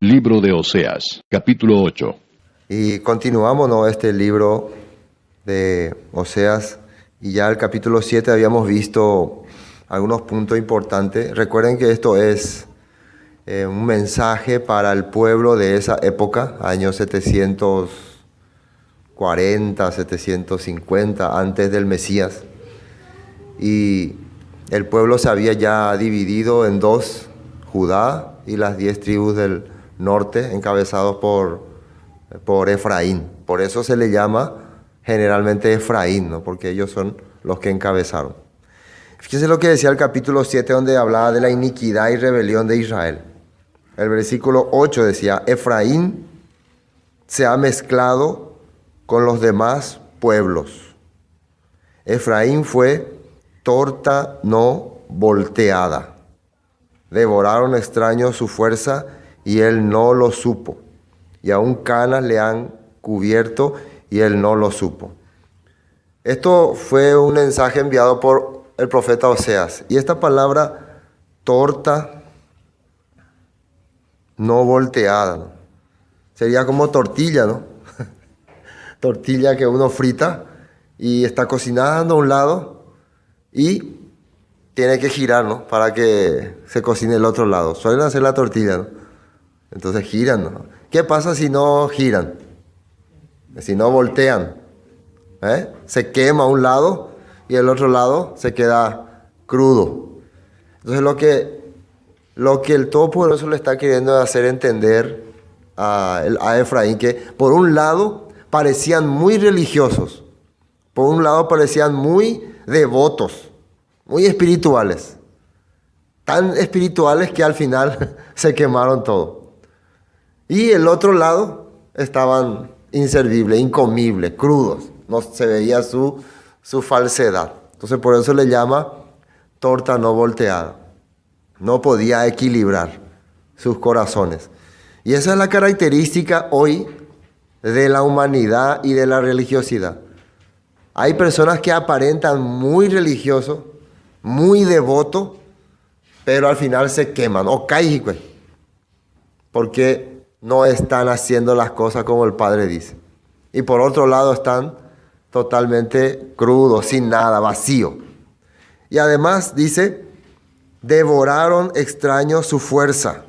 Libro de Oseas, capítulo 8. Y continuamos, ¿no?, este libro de Oseas, y ya el capítulo 7 habíamos visto algunos puntos importantes. Recuerden que esto es un mensaje para el pueblo de esa época, años 740, 750, antes del Mesías. Y el pueblo se había ya dividido en dos, Judá y las 10 tribus del norte, encabezados por Efraín. Por eso se le llama generalmente Efraín, ¿no?, porque ellos son los que encabezaron. Fíjense lo que decía el capítulo 7, donde hablaba de la iniquidad y rebelión de Israel. El versículo 8 decía: Efraín se ha mezclado con los demás pueblos. Efraín fue torta no volteada. Devoraron extraños su fuerza y él no lo supo. Y aún canas le han cubierto y él no lo supo. Esto fue un mensaje enviado por el profeta Oseas. Y esta palabra torta no volteada, ¿no?, sería como tortilla, ¿no? Tortilla que uno frita y está cocinando a un lado y tiene que girar, ¿no?, para que se cocine el otro lado. Suelen hacer la tortilla, ¿no? Entonces giran, ¿no? ¿Qué pasa si no giran? Si no voltean, se quema un lado y el otro lado se queda crudo. Entonces lo que el Todopoderoso le está queriendo hacer entender a Efraín, que por un lado parecían muy religiosos, por un lado parecían muy devotos, muy espirituales, tan espirituales que al final se quemaron todo. Y el otro lado estaban inservibles, incomibles, crudos, no se veía su falsedad. Entonces por eso le llama torta no volteada. No podía equilibrar sus corazones. Y esa es la característica hoy de la humanidad y de la religiosidad. Hay personas que aparentan muy religiosos, muy devotos, pero al final se queman, o caen, porque no están haciendo las cosas como el Padre dice. Y por otro lado están totalmente crudos, sin nada, vacío. Y además dice: devoraron extraños su fuerza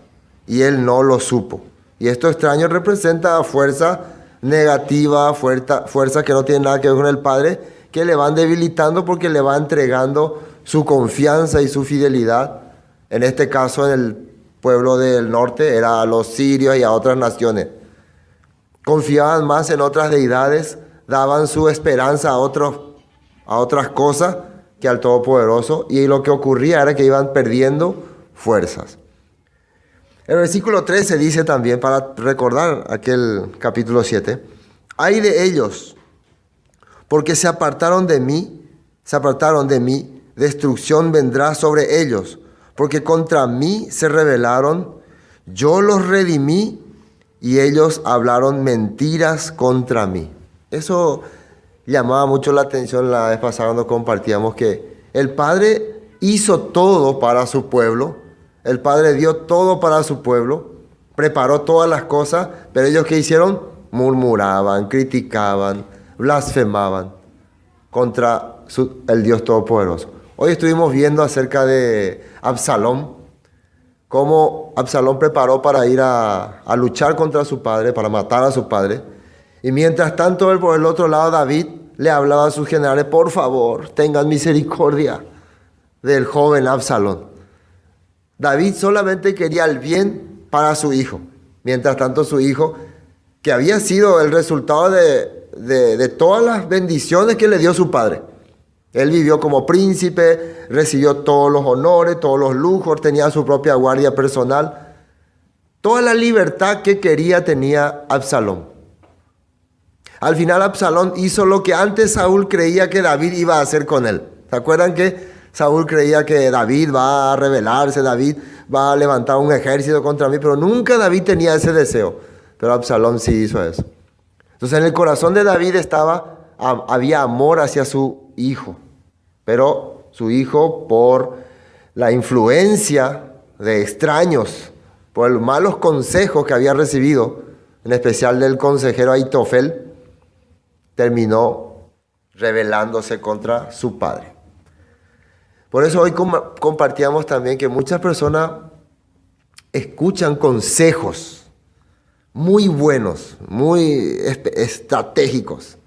y él no lo supo. Y esto extraño representa fuerza negativa, fuerza que no tiene nada que ver con el Padre, que le van debilitando porque le va entregando su confianza y su fidelidad. En este caso, en el pueblo del norte, era a los sirios y a otras naciones. Confiaban más en otras deidades, daban su esperanza a otras cosas que al Todopoderoso, y lo que ocurría era que iban perdiendo fuerzas. El versículo 13 dice también, para recordar aquel capítulo 7, ay de ellos, porque se apartaron de mí, destrucción vendrá sobre ellos, porque contra mí se rebelaron, yo los redimí y ellos hablaron mentiras contra mí. Eso llamaba mucho la atención la vez pasada cuando compartíamos que el Padre hizo todo para su pueblo, el Padre dio todo para su pueblo, preparó todas las cosas, pero ellos, ¿qué hicieron? Murmuraban, criticaban, blasfemaban contra el Dios Todopoderoso. Hoy estuvimos viendo acerca de Absalón, cómo Absalón preparó para ir a luchar contra su padre, para matar a su padre. Y mientras tanto, por el otro lado, David le hablaba a sus generales: por favor, tengan misericordia del joven Absalón. David solamente quería el bien para su hijo. Mientras tanto, su hijo, que había sido el resultado de todas las bendiciones que le dio su padre. Él vivió como príncipe, recibió todos los honores, todos los lujos, tenía su propia guardia personal. Toda la libertad que quería tenía Absalón. Al final Absalón hizo lo que antes Saúl creía que David iba a hacer con él. ¿Se acuerdan que Saúl creía que David va a rebelarse, David va a levantar un ejército contra mí? Pero nunca David tenía ese deseo. Pero Absalón sí hizo eso. Entonces en el corazón de David había amor hacia su hijo, pero su hijo, por la influencia de extraños, por los malos consejos que había recibido, en especial del consejero Aitofel, terminó rebelándose contra su padre. Por eso hoy compartíamos también que muchas personas escuchan consejos muy buenos, muy estratégicos,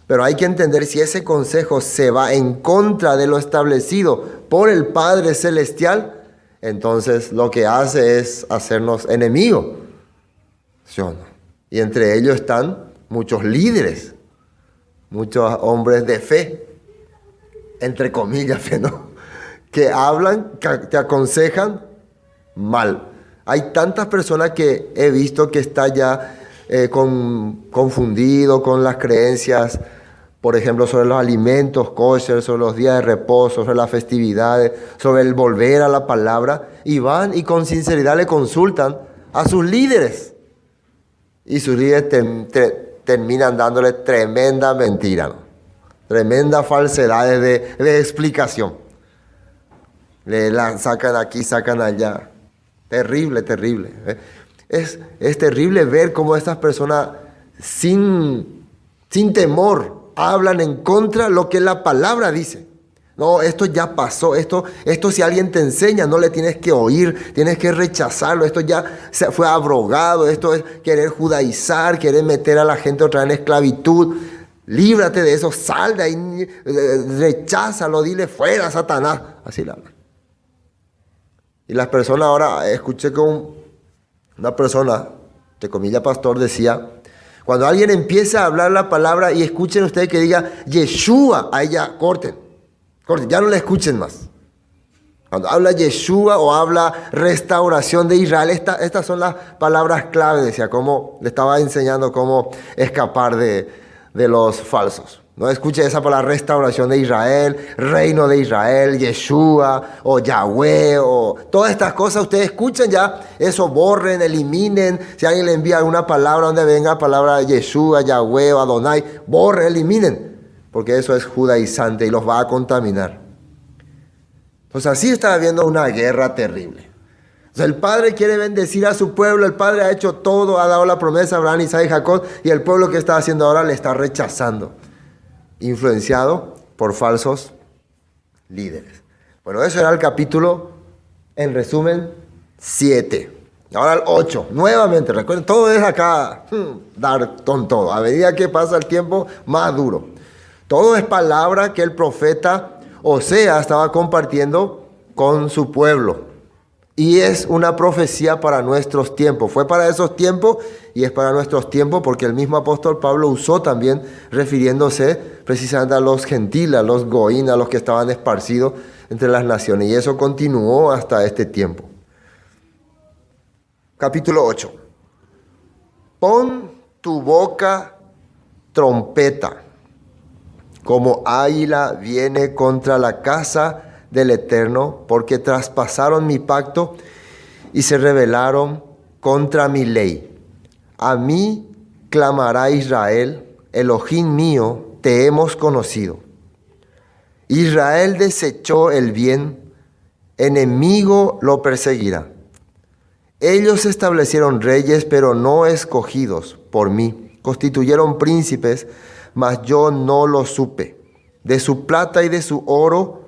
pero hay que entender si ese consejo se va en contra de lo establecido por el Padre Celestial, entonces lo que hace es hacernos enemigos. ¿Sí o no? Y entre ellos están muchos líderes, muchos hombres de fe, entre comillas, fe, ¿no? Que hablan, que te aconsejan mal. Hay tantas personas que he visto que están ya confundidos con las creencias, por ejemplo, sobre los alimentos kosher, sobre los días de reposo, sobre las festividades, sobre el volver a la palabra, y van y con sinceridad le consultan a sus líderes. Y sus líderes terminan dándole tremenda mentira, ¿no? Tremenda falsedades de explicación. Le la sacan aquí, sacan allá. Terrible, terrible. Es terrible ver cómo estas personas sin temor hablan en contra de lo que la palabra dice. No, esto ya pasó, esto si alguien te enseña no le tienes que oír, tienes que rechazarlo, esto ya fue abrogado, esto es querer judaizar, querer meter a la gente otra vez en esclavitud. Líbrate de eso, sal de ahí, recházalo, dile fuera, Satanás. Así la hablan. Y las personas ahora, escuché con una persona, de comillas pastor, decía, cuando alguien empieza a hablar la palabra y escuchen ustedes que diga Yeshua, a ella corten, ya no la escuchen más. Cuando habla Yeshua o habla restauración de Israel, estas son las palabras clave, decía, como le estaba enseñando cómo escapar de los falsos. No escuche esa palabra restauración de Israel, reino de Israel, Yeshua o Yahweh o todas estas cosas. Ustedes escuchan ya, eso borren, eliminen. Si alguien le envía alguna palabra donde venga palabra de Yeshua, Yahweh o Adonai, borren, eliminen. Porque eso es judaizante y los va a contaminar. Entonces así está habiendo una guerra terrible. Entonces el Padre quiere bendecir a su pueblo, el Padre ha hecho todo, ha dado la promesa a Abraham, Isaac y Jacob, y el pueblo que está haciendo ahora le está rechazando, influenciado por falsos líderes. Bueno, eso era el capítulo, en resumen, 7. Ahora el 8, nuevamente, recuerden, todo es acá, dar con todo. A medida que pasa el tiempo, más duro. Todo es palabra que el profeta Oseas estaba compartiendo con su pueblo. Y es una profecía para nuestros tiempos. Fue para esos tiempos y es para nuestros tiempos porque el mismo apóstol Pablo usó también refiriéndose precisamente a los gentiles, a los goín, a los que estaban esparcidos entre las naciones. Y eso continuó hasta este tiempo. Capítulo 8. Pon tu boca trompeta, como águila viene contra la casa del Eterno, porque traspasaron mi pacto y se rebelaron contra mi ley. A mí clamará Israel, Elohim mío, te hemos conocido. Israel desechó el bien, enemigo lo perseguirá. Ellos establecieron reyes, pero no escogidos por mí. Constituyeron príncipes, mas yo no lo supe. De su plata y de su oro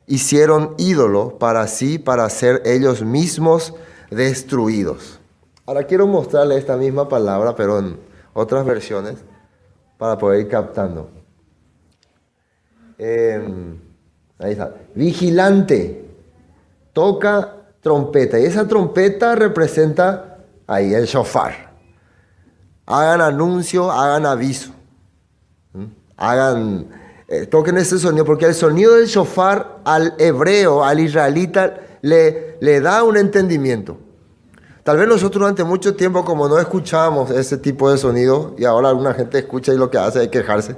hicieron ídolo para sí, para ser ellos mismos destruidos. Ahora quiero mostrarle esta misma palabra, pero en otras versiones, para poder ir captando. Ahí está. Vigilante, toca trompeta. Y esa trompeta representa ahí el shofar. Hagan anuncio, hagan aviso. Toquen ese sonido, porque el sonido del shofar al hebreo, al israelita, le da un entendimiento. Tal vez nosotros durante mucho tiempo, como no escuchábamos ese tipo de sonido, y ahora alguna gente escucha y lo que hace es quejarse.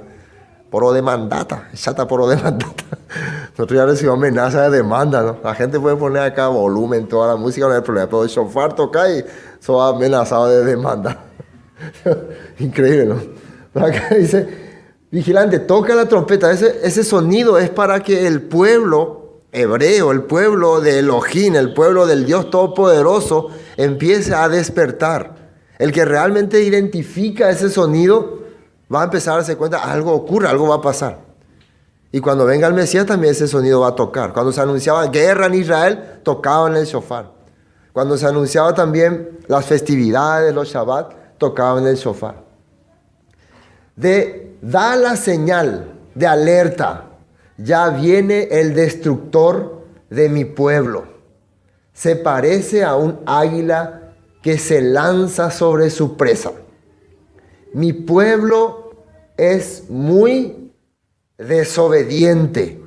Poro de mandata, chata poro de mandata. Nosotros ya recibimos amenaza de demanda, ¿no? La gente puede poner acá volumen, toda la música, no hay problema, pero el shofar toca y eso va amenazado de demanda. Increíble, ¿no? Acá dice, vigilante, toca la trompeta. Ese sonido es para que el pueblo hebreo, el pueblo de Elohim, el pueblo del Dios Todopoderoso, empiece a despertar. El que realmente identifica ese sonido va a empezar a darse cuenta, algo ocurre, algo va a pasar. Y cuando venga el Mesías también ese sonido va a tocar. Cuando se anunciaba guerra en Israel, tocaban el shofar. Cuando se anunciaba también las festividades, los Shabbat, tocaban el shofar. Da la señal de alerta. Ya viene el destructor de mi pueblo. Se parece a un águila que se lanza sobre su presa. Mi pueblo es muy desobediente.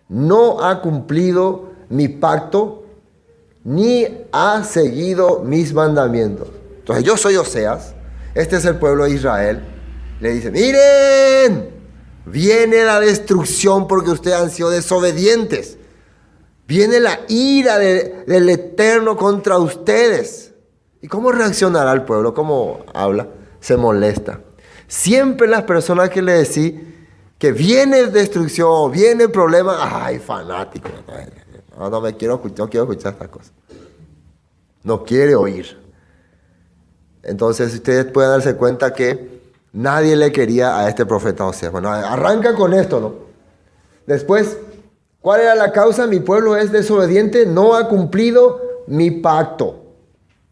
No ha cumplido mi pacto ni ha seguido mis mandamientos. Entonces yo soy Oseas, este es el pueblo de Israel. Le dice, miren, viene la destrucción porque ustedes han sido desobedientes. Viene la ira del Eterno contra ustedes. ¿Y cómo reaccionará el pueblo? ¿Cómo habla? Se molesta. Siempre las personas que le decís que viene destrucción, viene problema, ay, fanático. No quiero escuchar estas cosas. No quiere oír. Entonces ustedes pueden darse cuenta que nadie le quería a este profeta Oseas. Bueno, arranca con esto, ¿no? Después, ¿cuál era la causa? Mi pueblo es desobediente, no ha cumplido mi pacto,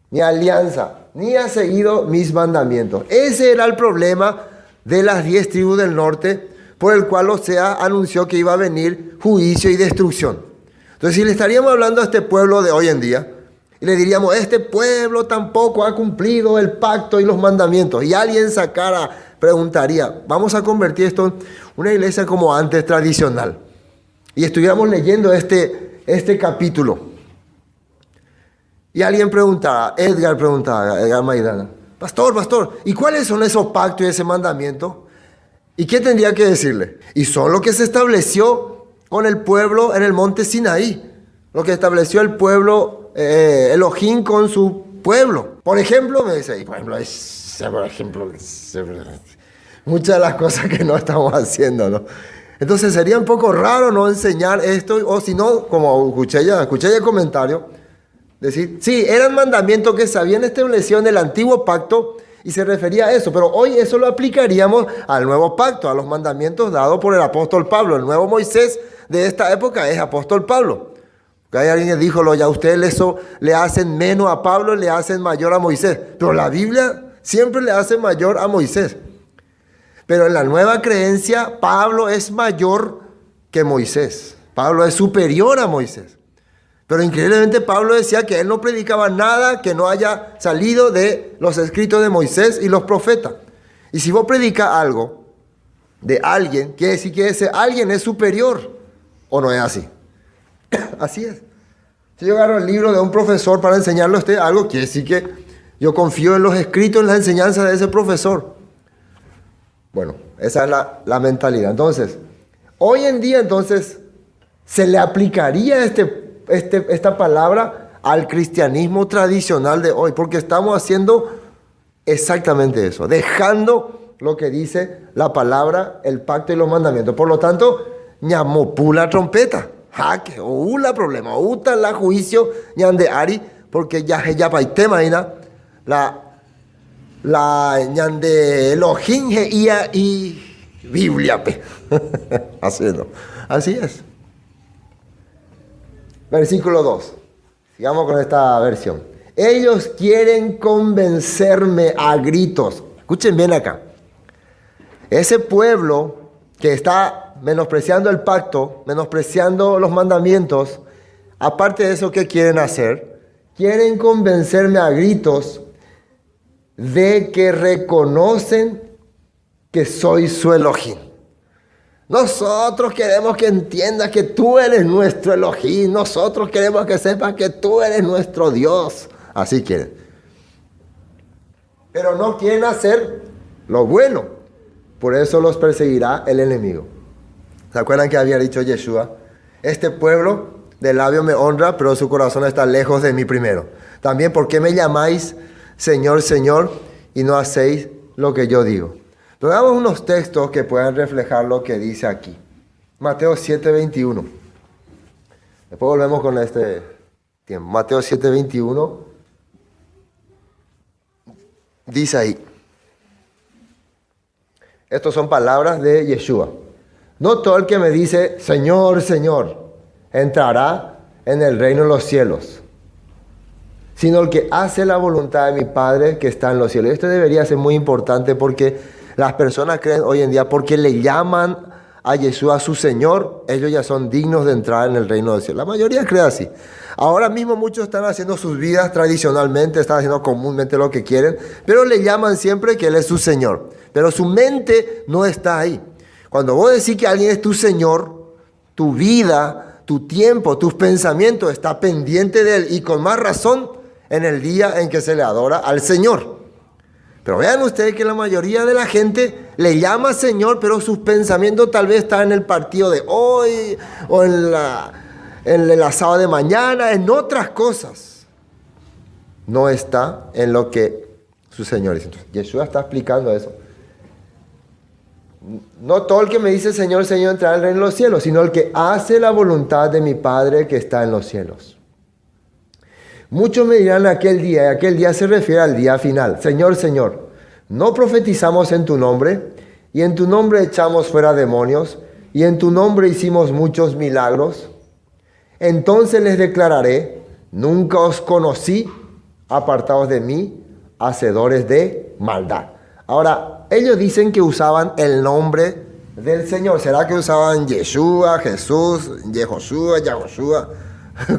mi alianza, ni ha seguido mis mandamientos. Ese era el problema de las 10 tribus del norte, por el cual Oseas anunció que iba a venir juicio y destrucción. Entonces, si le estaríamos hablando a este pueblo de hoy en día, y le diríamos, este pueblo tampoco ha cumplido el pacto y los mandamientos, y alguien preguntaría, vamos a convertir esto en una iglesia como antes tradicional, y estuviéramos leyendo este capítulo, y alguien preguntaba, Edgar Maidana, pastor, ¿y cuáles son esos pactos y ese mandamiento? ¿Y qué tendría que decirle? Y son lo que se estableció con el pueblo en el monte Sinaí, lo que estableció el pueblo Elohim con su pueblo. Por ejemplo, me dice, muchas de las cosas que no estamos haciendo, ¿no? Entonces sería un poco raro no enseñar esto, o si no, como escuché ya el comentario, decir, sí, eran mandamientos que se habían establecido en el antiguo pacto y se refería a eso, pero hoy eso lo aplicaríamos al nuevo pacto, a los mandamientos dados por el apóstol Pablo. El nuevo Moisés de esta época es apóstol Pablo. Hay alguien que dijo, ya ustedes eso le hacen menos a Pablo, le hacen mayor a Moisés. Pero la Biblia siempre le hace mayor a Moisés. Pero en la nueva creencia, Pablo es mayor que Moisés. Pablo es superior a Moisés. Pero increíblemente Pablo decía que él no predicaba nada que no haya salido de los escritos de Moisés y los profetas. Y si vos predicas algo de alguien, quiere decir que ese alguien es superior. ¿O no es así? Así es. Si yo agarro el libro de un profesor para enseñarle a usted algo, quiere decir que yo confío en los escritos, en las enseñanzas de ese profesor. Bueno, esa es la mentalidad. Entonces, hoy en día, se le aplicaría esta palabra al cristianismo tradicional de hoy, porque estamos haciendo exactamente eso, dejando lo que dice la palabra, el pacto y los mandamientos. Por lo tanto, ñamopú la trompeta. Jaque, o la problema, o la juicio, ñande ari, porque ya paitema ina, la ñande Elohim y Biblia, pe. Así es. Versículo 2. Sigamos con esta versión. Ellos quieren convencerme a gritos. Escuchen bien acá. Ese pueblo que está menospreciando el pacto, menospreciando los mandamientos, aparte de eso, ¿qué quieren hacer? Quieren convencerme a gritos de que reconocen que soy su Elohim. Nosotros queremos que entiendas que tú eres nuestro Elohim. Nosotros queremos que sepas que tú eres nuestro Dios. Así quieren. Pero no quieren hacer lo bueno. Por eso los perseguirá el enemigo. ¿Se acuerdan que había dicho Yeshua? Este pueblo de labio me honra, pero su corazón está lejos de mí primero. También, ¿por qué me llamáis Señor, Señor, y no hacéis lo que yo digo? Pero veamos unos textos que puedan reflejar lo que dice aquí. Mateo 7:21. Después volvemos con este tiempo. Mateo 7:21 dice ahí. Estas son palabras de Yeshua. No todo el que me dice, Señor, Señor, entrará en el reino de los cielos, sino el que hace la voluntad de mi Padre que está en los cielos. Esto debería ser muy importante porque las personas creen hoy en día, porque le llaman a Yeshua su Señor, ellos ya son dignos de entrar en el reino de los cielos. La mayoría cree así. Ahora mismo muchos están haciendo sus vidas tradicionalmente, están haciendo comúnmente lo que quieren, pero le llaman siempre que Él es su Señor. Pero su mente no está ahí. Cuando vos decís que alguien es tu Señor, tu vida, tu tiempo, tus pensamientos está pendiente de Él, y con más razón en el día en que se le adora al Señor. Pero vean ustedes que la mayoría de la gente le llama Señor, pero sus pensamientos tal vez están en el partido de hoy, o en el asado de mañana, en otras cosas. No está en lo que su Señor dice. Entonces, Yeshua está explicando eso. No todo el que me dice Señor, Señor entrará en el reino de los cielos, sino el que hace la voluntad de mi Padre que está en los cielos. Muchos me dirán aquel día, y aquel día se refiere al día final. Señor, Señor, ¿no profetizamos en tu nombre? Y en tu nombre echamos fuera demonios, y en tu nombre hicimos muchos milagros. Entonces les declararé, nunca os conocí, apartados de mí, hacedores de maldad. Ahora, ellos dicen que usaban el nombre del Señor. ¿Será que usaban Yeshua, Jesús, Yehoshua, Yahoshua?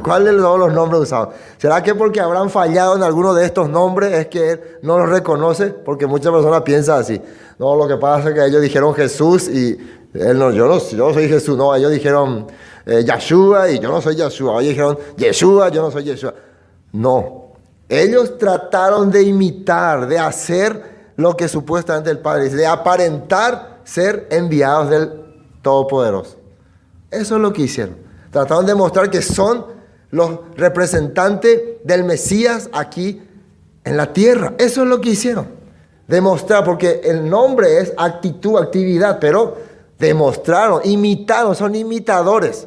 ¿Cuál de todos los nombres usaban? ¿Será que porque habrán fallado en alguno de estos nombres es que Él no los reconoce? Porque muchas personas piensan así. No, lo que pasa es que ellos dijeron Jesús y Él no, yo no soy Jesús. No, ellos dijeron Yeshua y yo no soy Yeshua. Ellos dijeron Yeshua, yo no soy Yeshua. No, ellos trataron de imitar, de hacer lo que supuestamente el Padre dice, de aparentar ser enviados del Todopoderoso. Eso es lo que hicieron. Trataron de mostrar que son los representantes del Mesías aquí en la tierra. Eso es lo que hicieron. Demostrar, porque el nombre es actitud, actividad, pero demostraron, imitaron, son imitadores.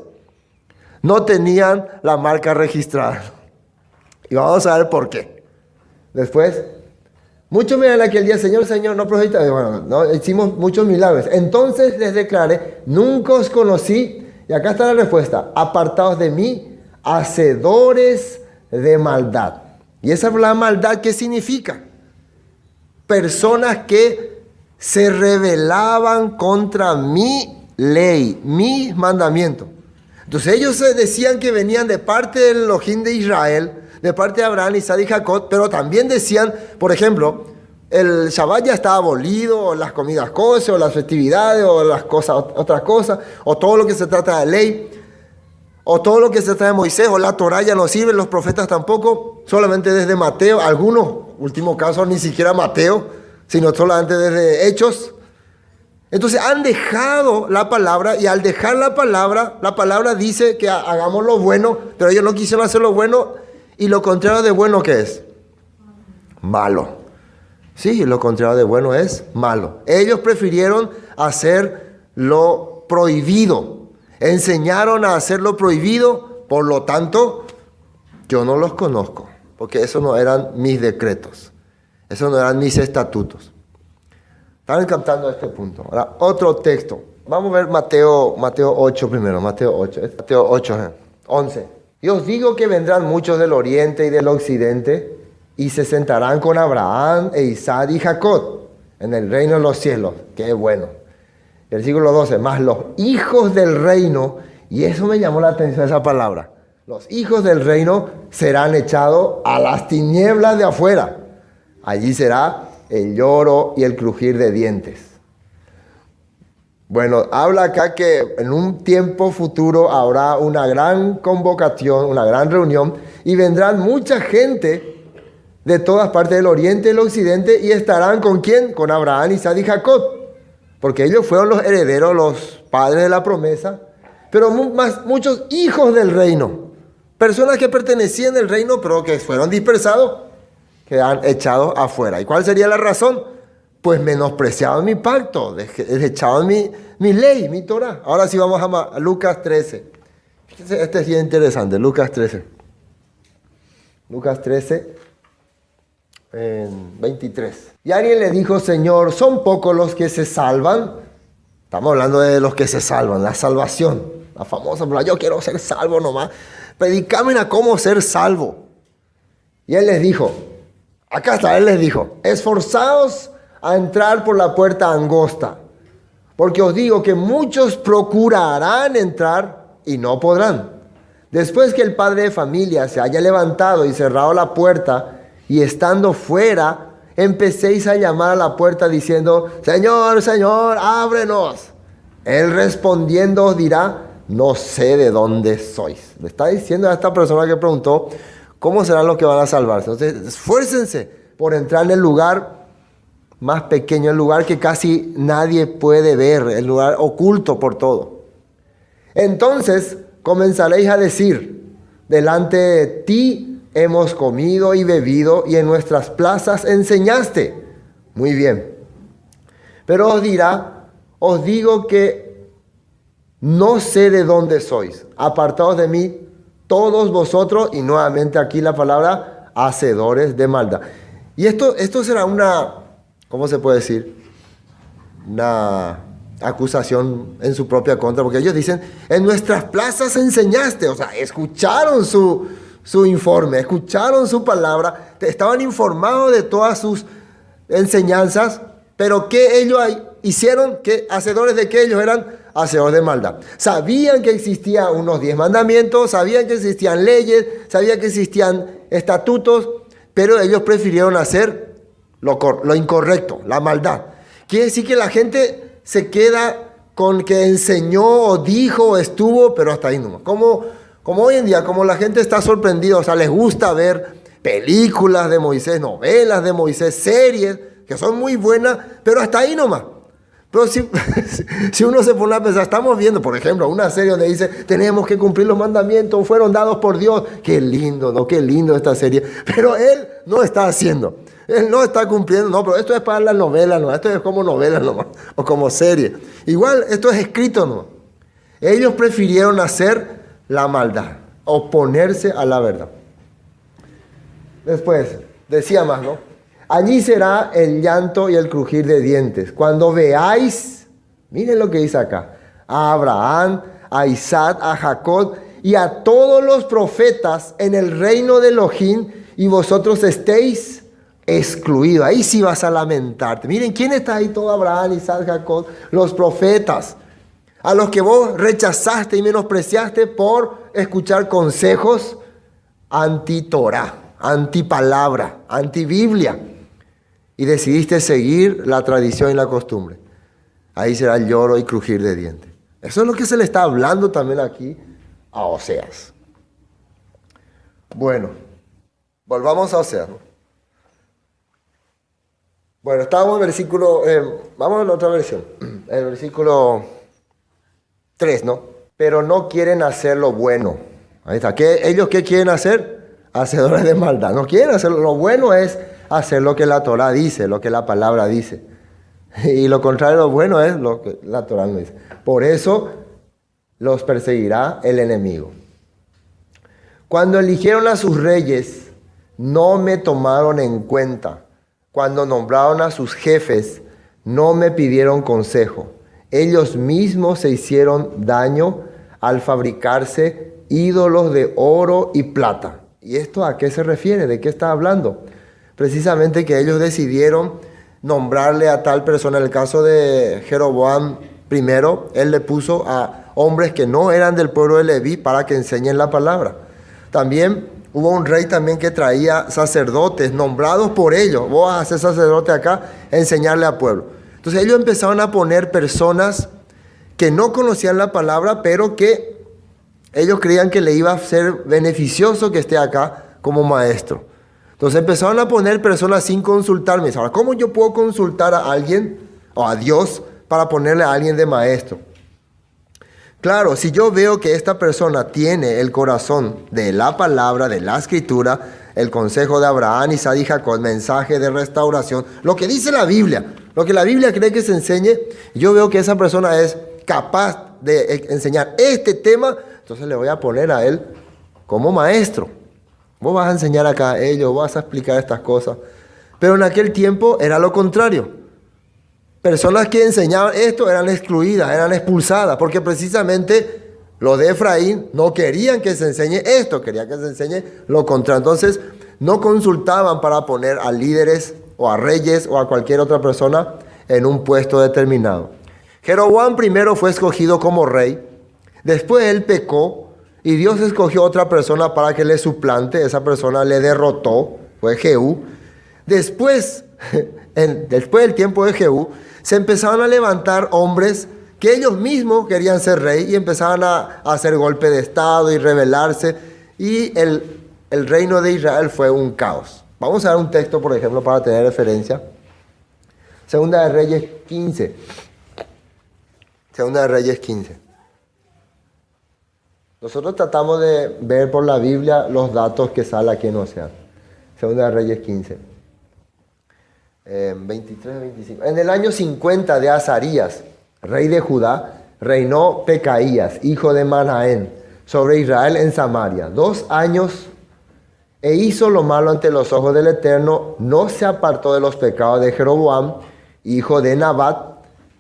No tenían la marca registrada. Y vamos a ver por qué. Después, muchos me dirán aquel día, Señor, Señor, no profeta. Bueno, no, hicimos muchos milagros. Entonces les declaré, nunca os conocí. Y acá está la respuesta, apartados de mí, hacedores de maldad. Y esa la maldad, ¿qué significa? Personas que se rebelaban contra mi ley, mis mandamientos. Entonces ellos decían que venían de parte del Elohim de Israel, de parte de Abraham, Isaac y Jacob, pero también decían, por ejemplo, el Shabbat ya estaba abolido, o las comidas kosher, o las festividades, o las cosas, otras cosas, o todo lo que se trata de ley, o todo lo que se trata de Moisés, o la Torah ya no sirve, los profetas tampoco, solamente desde Mateo, algunos, último caso, ni siquiera Mateo, sino solamente desde Hechos. Entonces han dejado la palabra, y al dejar la palabra dice que hagamos lo bueno, pero ellos no quisieron hacer lo bueno, y lo contrario de bueno, ¿qué es? Malo. Sí, lo contrario de bueno es malo. Ellos prefirieron hacer lo prohibido. Enseñaron a hacer lo prohibido, por lo tanto, yo no los conozco, porque esos no eran mis decretos, esos no eran mis estatutos. ¿Están captando este punto? Ahora, otro texto. Vamos a ver Mateo 8 primero, Mateo 8, 11. Y os digo que vendrán muchos del oriente y del occidente, y se sentarán con Abraham e Isaac y Jacob en el reino de los cielos. Qué bueno. Versículo 12. Más los hijos del reino, y eso me llamó la atención esa palabra. Los hijos del reino serán echados a las tinieblas de afuera. Allí será el lloro y el crujir de dientes. Bueno, habla acá que en un tiempo futuro habrá una gran convocación, una gran reunión, y vendrán mucha gente de todas partes del oriente y del occidente, y estarán ¿con quién? Con Abraham, Isaac y Jacob, porque ellos fueron los herederos, los padres de la promesa, pero muchos hijos del reino, personas que pertenecían al reino, pero que fueron dispersados, quedan echados afuera. ¿Y cuál sería la razón? Pues menospreciaban mi pacto, desechaban mi ley, mi Torah. Ahora sí vamos a Lucas 13. Este es bien interesante, Lucas 13. Lucas 13, en 23. Y alguien le dijo, Señor, ¿son pocos los que se salvan? Estamos hablando de los que se salvan, la salvación. La famosa, yo quiero ser salvo nomás. Predicame a cómo ser salvo. Y él les dijo, acá está, él les dijo, esforzaos a entrar por la puerta angosta, porque os digo que muchos procurarán entrar y no podrán. Después que el padre de familia se haya levantado y cerrado la puerta, y estando fuera, empecéis a llamar a la puerta diciendo, Señor, Señor, ábrenos. Él respondiendo os dirá, no sé de dónde sois. Le está diciendo a esta persona que preguntó, ¿cómo serán los que van a salvarse? Entonces, esfuércense por entrar en el lugar más pequeño, el lugar que casi nadie puede ver, el lugar oculto por todo. Entonces comenzaréis a decir, delante de ti hemos comido y bebido y en nuestras plazas enseñaste. Muy bien. Pero os dirá, os digo que no sé de dónde sois. Apartaos de mí todos vosotros, y nuevamente aquí la palabra, hacedores de maldad. Y esto será una, ¿cómo se puede decir? Una acusación en su propia contra, porque ellos dicen, en nuestras plazas enseñaste. O sea, escucharon su informe, escucharon su palabra, estaban informados de todas sus enseñanzas, pero ¿qué ellos hicieron? ¿Qué hacedores de qué ellos eran? Hacedores de maldad. Sabían que existían unos 10 mandamientos, sabían que existían leyes, sabían que existían estatutos, pero ellos prefirieron hacer lo incorrecto, la maldad. Quiere decir que la gente se queda con que enseñó o dijo o estuvo, pero hasta ahí nomás. Como hoy en día, como la gente está sorprendida, o sea, les gusta ver películas de Moisés, novelas de Moisés, series, que son muy buenas, pero hasta ahí nomás. Pero si uno se pone a pensar, estamos viendo, por ejemplo, una serie donde dice, tenemos que cumplir los mandamientos, fueron dados por Dios. Qué lindo, ¿no? Qué lindo esta serie. Pero él no está haciendo. Él no está cumpliendo. No, pero esto es para la novela, ¿no? Esto es como novela, ¿no? O como serie. Igual, esto es escrito, ¿no? Ellos prefirieron hacer la maldad, oponerse a la verdad. Después, decía más, ¿no? Allí será el llanto y el crujir de dientes. Cuando veáis, miren lo que dice acá, a Abraham, a Isaac, a Jacob y a todos los profetas en el reino de Elohim, y vosotros estéis excluidos. Ahí sí vas a lamentarte. Miren, ¿quién está ahí todo? Abraham, Isaac, Jacob, los profetas, a los que vos rechazaste y menospreciaste por escuchar consejos anti-Torah, anti-palabra, anti-Biblia. Y decidiste seguir la tradición y la costumbre. Ahí será el lloro y crujir de dientes. Eso es lo que se le está hablando también aquí a Oseas. Bueno, volvamos a Oseas, ¿no? Bueno, estábamos en el versículo, vamos a la otra versión, el versículo 3, ¿no? Pero no quieren hacer lo bueno. Ahí está. ¿Ellos qué quieren hacer? Hacedores de maldad. No quieren hacer lo bueno, es hacer lo que la Torah dice, lo que la palabra dice. Y lo contrario, lo bueno es lo que la Torah no dice. Por eso los perseguirá el enemigo. Cuando eligieron a sus reyes, no me tomaron en cuenta. Cuando nombraron a sus jefes, no me pidieron consejo. Ellos mismos se hicieron daño al fabricarse ídolos de oro y plata. ¿Y esto a qué se refiere? ¿De qué está hablando? Precisamente que ellos decidieron nombrarle a tal persona. En el caso de Jeroboam I, él le puso a hombres que no eran del pueblo de Leví para que enseñen la palabra. También hubo un rey también que traía sacerdotes nombrados por ellos. Vos vas a ser sacerdote acá, enseñarle al pueblo. Entonces ellos empezaron a poner personas que no conocían la palabra, pero que ellos creían que le iba a ser beneficioso que esté acá como maestro. Entonces empezaron a poner personas sin consultarme. Ahora, ¿cómo yo puedo consultar a alguien o a Dios para ponerle a alguien de maestro? Claro, si yo veo que esta persona tiene el corazón de la palabra, de la escritura, el consejo de Abraham, Isaac y Jacob, mensaje de restauración, lo que dice la Biblia, lo que la Biblia cree que se enseñe, yo veo que esa persona es capaz de enseñar este tema, entonces le voy a poner a él como maestro. Vos vas a enseñar acá a ellos, vas a explicar estas cosas. Pero en aquel tiempo era lo contrario. Personas que enseñaban esto eran excluidas, eran expulsadas, porque precisamente los de Efraín no querían que se enseñe esto, querían que se enseñe lo contrario. Entonces no consultaban para poner a líderes o a reyes o a cualquier otra persona en un puesto determinado. Jeroboam primero fue escogido como rey, después él pecó y Dios escogió otra persona para que le suplante. Esa persona le derrotó, fue Jehú. Después del tiempo de Jehú, se empezaron a levantar hombres que ellos mismos querían ser rey y empezaban a hacer golpe de estado y rebelarse, y el reino de Israel fue un caos. Vamos a ver un texto, por ejemplo, para tener referencia. Segunda de Reyes 15. Segunda de Reyes 15. Nosotros tratamos de ver por la Biblia los datos que sale aquí en Oseas. Segunda de Reyes 15. 23 25. En el año 50 de Azarías, rey de Judá, reinó Pecaías, hijo de Manaén, sobre Israel en Samaria 2 años, e hizo lo malo ante los ojos del Eterno. No se apartó de los pecados de Jeroboam, hijo de Nabat,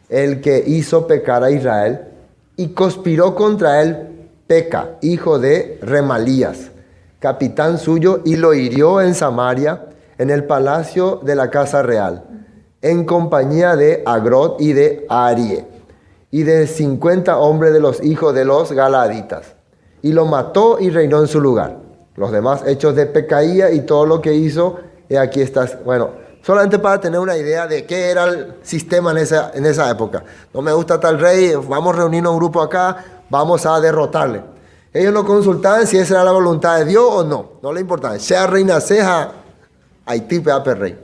el que hizo pecar a Israel, y conspiró contra él Peca, hijo de Remalías, capitán suyo, y lo hirió en Samaria, en el palacio de la casa real, en compañía de Agrod y de Arie, y de 50 hombres de los hijos de los Galaditas, y lo mató y reinó en su lugar. Los demás hechos de Pecaía y todo lo que hizo, y aquí estás. Bueno, solamente para tener una idea de qué era el sistema en esa época. No me gusta tal rey, vamos a reunirnos un grupo acá, vamos a derrotarle. Ellos no consultaban si esa era la voluntad de Dios o no, no le importaba. Sea reina, sea Haití, peape rey.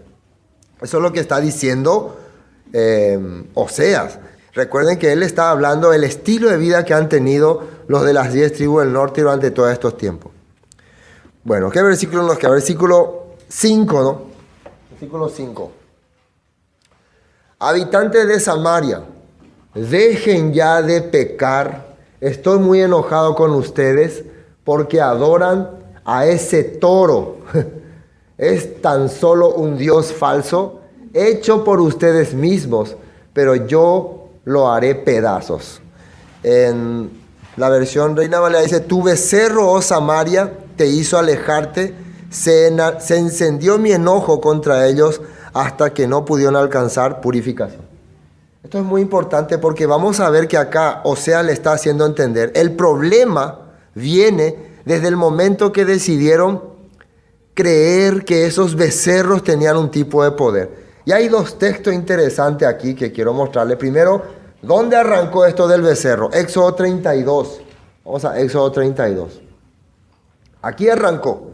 Eso es lo que está diciendo Oseas. Recuerden que él está hablando del estilo de vida que han tenido los de las 10 tribus del norte durante todos estos tiempos. Bueno, ¿qué versículo nos queda? Versículo 5, ¿no? Versículo 5. Habitantes de Samaria, dejen ya de pecar. Estoy muy enojado con ustedes porque adoran a ese toro. Es tan solo un dios falso, hecho por ustedes mismos, pero yo lo haré pedazos. En la versión Reina Valera dice: tu becerro, oh Samaria, te hizo alejarte, se encendió mi enojo contra ellos hasta que no pudieron alcanzar purificación. Esto es muy importante porque vamos a ver que acá Oseas le está haciendo entender. El problema viene desde el momento que decidieron creer que esos becerros tenían un tipo de poder. Y hay 2 textos interesantes aquí que quiero mostrarles. Primero, ¿dónde arrancó esto del becerro? Éxodo 32. Vamos a Éxodo 32. Aquí arrancó.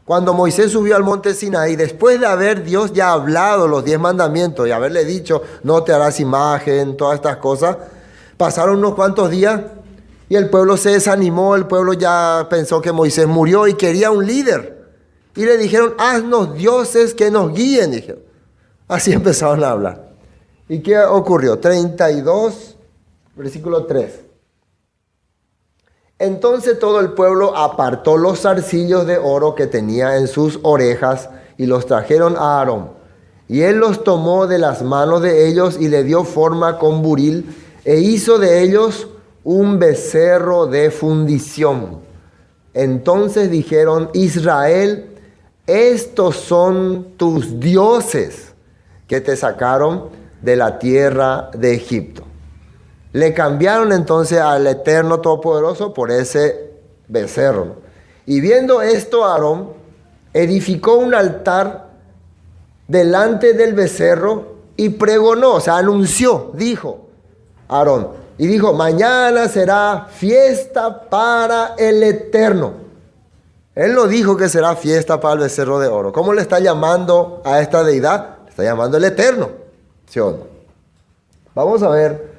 Cuando Moisés subió al monte Sinaí, después de haber Dios ya hablado los 10 mandamientos y haberle dicho, no te harás imagen, todas estas cosas, pasaron unos cuantos días y el pueblo se desanimó, el pueblo ya pensó que Moisés murió y quería un líder. Y le dijeron, haznos dioses que nos guíen, dijeron. Así empezaron a hablar. ¿Y qué ocurrió? 32, versículo 3. Entonces todo el pueblo apartó los zarcillos de oro que tenía en sus orejas y los trajeron a Aarón. Y él los tomó de las manos de ellos y le dio forma con buril e hizo de ellos un becerro de fundición. Entonces dijeron, Israel, estos son tus dioses que te sacaron de la tierra de Egipto. Le cambiaron entonces al Eterno Todopoderoso por ese becerro, ¿no? Y viendo esto, Aarón edificó un altar delante del becerro y pregonó, o sea, anunció, dijo Aarón, y dijo, mañana será fiesta para el Eterno. Él no dijo que será fiesta para el becerro de oro. ¿Cómo le está llamando a esta deidad? Le está llamando el Eterno, ¿sí o no? Vamos a ver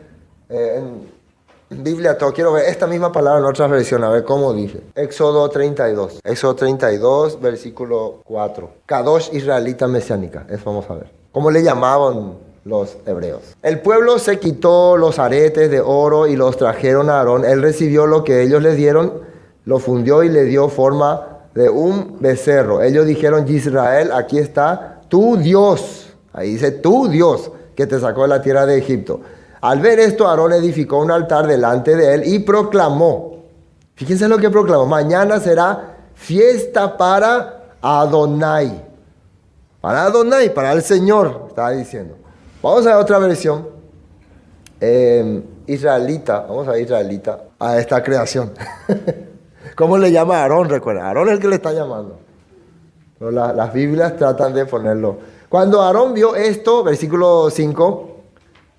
en Biblia, quiero ver esta misma palabra en otra versión, a ver cómo dice. Éxodo 32. Éxodo 32, versículo 4. Kadosh israelita mesiánica. Eso vamos a ver. ¿Cómo le llamaban los hebreos. El pueblo se quitó los aretes de oro y los trajeron a Aarón. Él recibió lo que ellos les dieron, lo fundió y le dio forma de un becerro. Ellos dijeron: Israel, aquí está tu Dios. Ahí dice tu Dios, que te sacó de la tierra de Egipto. Al ver esto, Aarón edificó un altar delante de él y proclamó. Fíjense lo que proclamó: mañana será fiesta para Adonai. Para Adonai, para el Señor, estaba diciendo. Vamos a ver otra versión. Israelita, vamos a ver israelita a esta creación. ¿Cómo le llama a Aarón? Recuerda, Aarón es el que le está llamando. Pero las Biblias tratan de ponerlo. Cuando Aarón vio esto, versículo 5,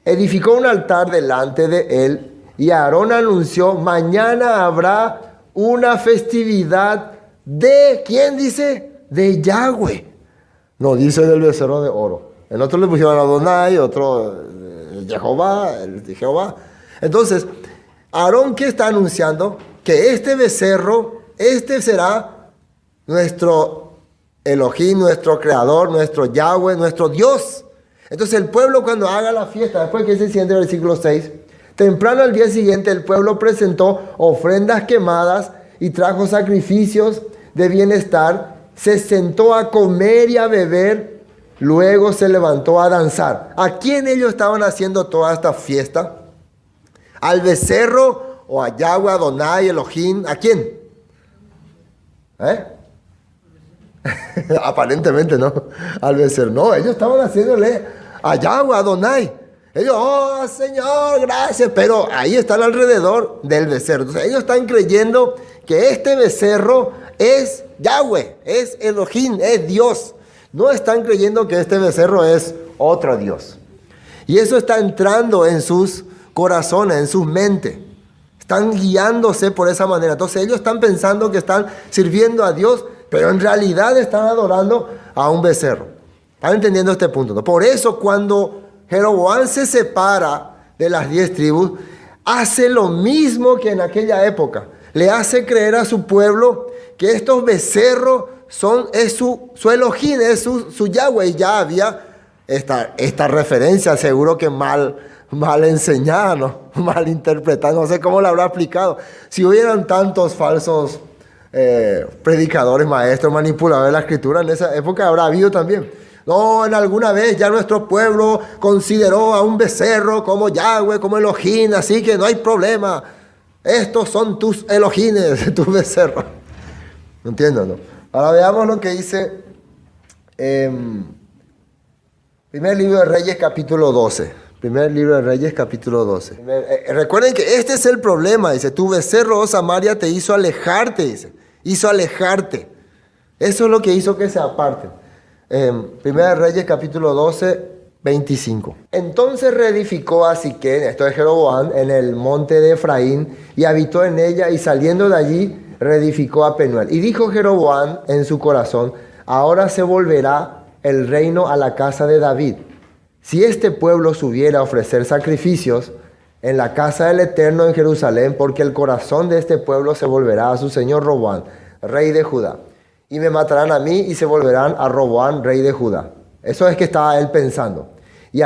edificó un altar delante de él y Aarón anunció: mañana habrá una festividad de, ¿quién dice? De Yahweh. No dice del becerro de oro. En otro le pusieron Adonai, otro Jehová, el de Jehová. Entonces, Aarón, ¿qué está anunciando? Que este becerro, este será nuestro Elohim, nuestro creador, nuestro Yahweh, nuestro Dios. Entonces el pueblo, cuando haga la fiesta, después que se siente el versículo 6, temprano al día siguiente el pueblo presentó ofrendas quemadas y trajo sacrificios de bienestar, se sentó a comer y a beber, luego se levantó a danzar. ¿A quién ellos estaban haciendo toda esta fiesta? ¿Al becerro o a Yahweh, Adonai, Elohim? ¿A quién? Aparentemente no, al becerro. No, ellos estaban haciéndole a Yahweh, Adonai. Ellos: oh Señor, gracias. Pero ahí están alrededor del becerro. Entonces ellos están creyendo que este becerro es Yahweh, es Elohim, es Dios. No están creyendo que este becerro es otro Dios. Y eso está entrando en sus corazones, en sus mentes. Están guiándose por esa manera. Entonces ellos están pensando que están sirviendo a Dios, pero en realidad están adorando a un becerro. ¿Están entendiendo este punto, no? Por eso cuando Jeroboam se separa de las 10 tribus, hace lo mismo que en aquella época. Le hace creer a su pueblo que estos becerros es su Elohim, es su Yahweh. Y ya había esta referencia, seguro que mal enseñada, ¿no? Mal interpretada, no sé cómo la habrá aplicado. Si hubieran tantos falsos predicadores, maestros, manipuladores de la escritura, en esa época habrá habido también. No, en alguna vez ya nuestro pueblo consideró a un becerro como Yahweh, como Elohim, así que no hay problema. Estos son tus Elohines, tus becerros. ¿No entiendo, no? Ahora veamos lo que dice primer libro de Reyes, capítulo 12. Primer libro de Reyes, capítulo 12. Recuerden que este es el problema, dice: tu becerro, oh Samaria, te hizo alejarte, dice. Hizo alejarte. Eso es lo que hizo que se aparten. Primera de Reyes, capítulo 12, 25. Entonces reedificó a Siquén, esto es Jeroboam, en el monte de Efraín, y habitó en ella, y saliendo de allí reedificó a Penuel. Y dijo Jeroboam en su corazón: ahora se volverá el reino a la casa de David. Si este pueblo subiera a ofrecer sacrificios en la casa del Eterno en Jerusalén, porque el corazón de este pueblo se volverá a su señor Roboam, rey de Judá. Y me matarán a mí y se volverán a Roboam, rey de Judá. Eso es que estaba él pensando. Y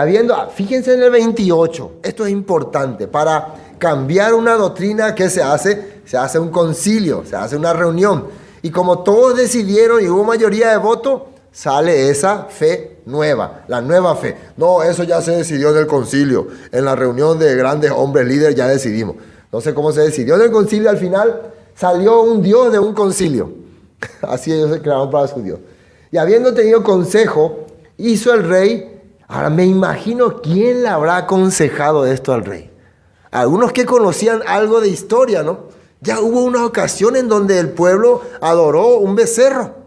fíjense en el 28, esto es importante, para cambiar una doctrina que se hace un concilio, se hace una reunión. Y como todos decidieron y hubo mayoría de votos, sale esa fe nueva, la nueva fe. No, eso ya se decidió en el concilio, en la reunión de grandes hombres líderes ya decidimos. No sé cómo se decidió en el concilio, al final salió un Dios de un concilio. Así ellos se crearon para su Dios. Y habiendo tenido consejo, hizo el rey. Ahora me imagino quién le habrá aconsejado esto al rey. Algunos que conocían algo de historia, ¿no? Ya hubo una ocasión en donde el pueblo adoró un becerro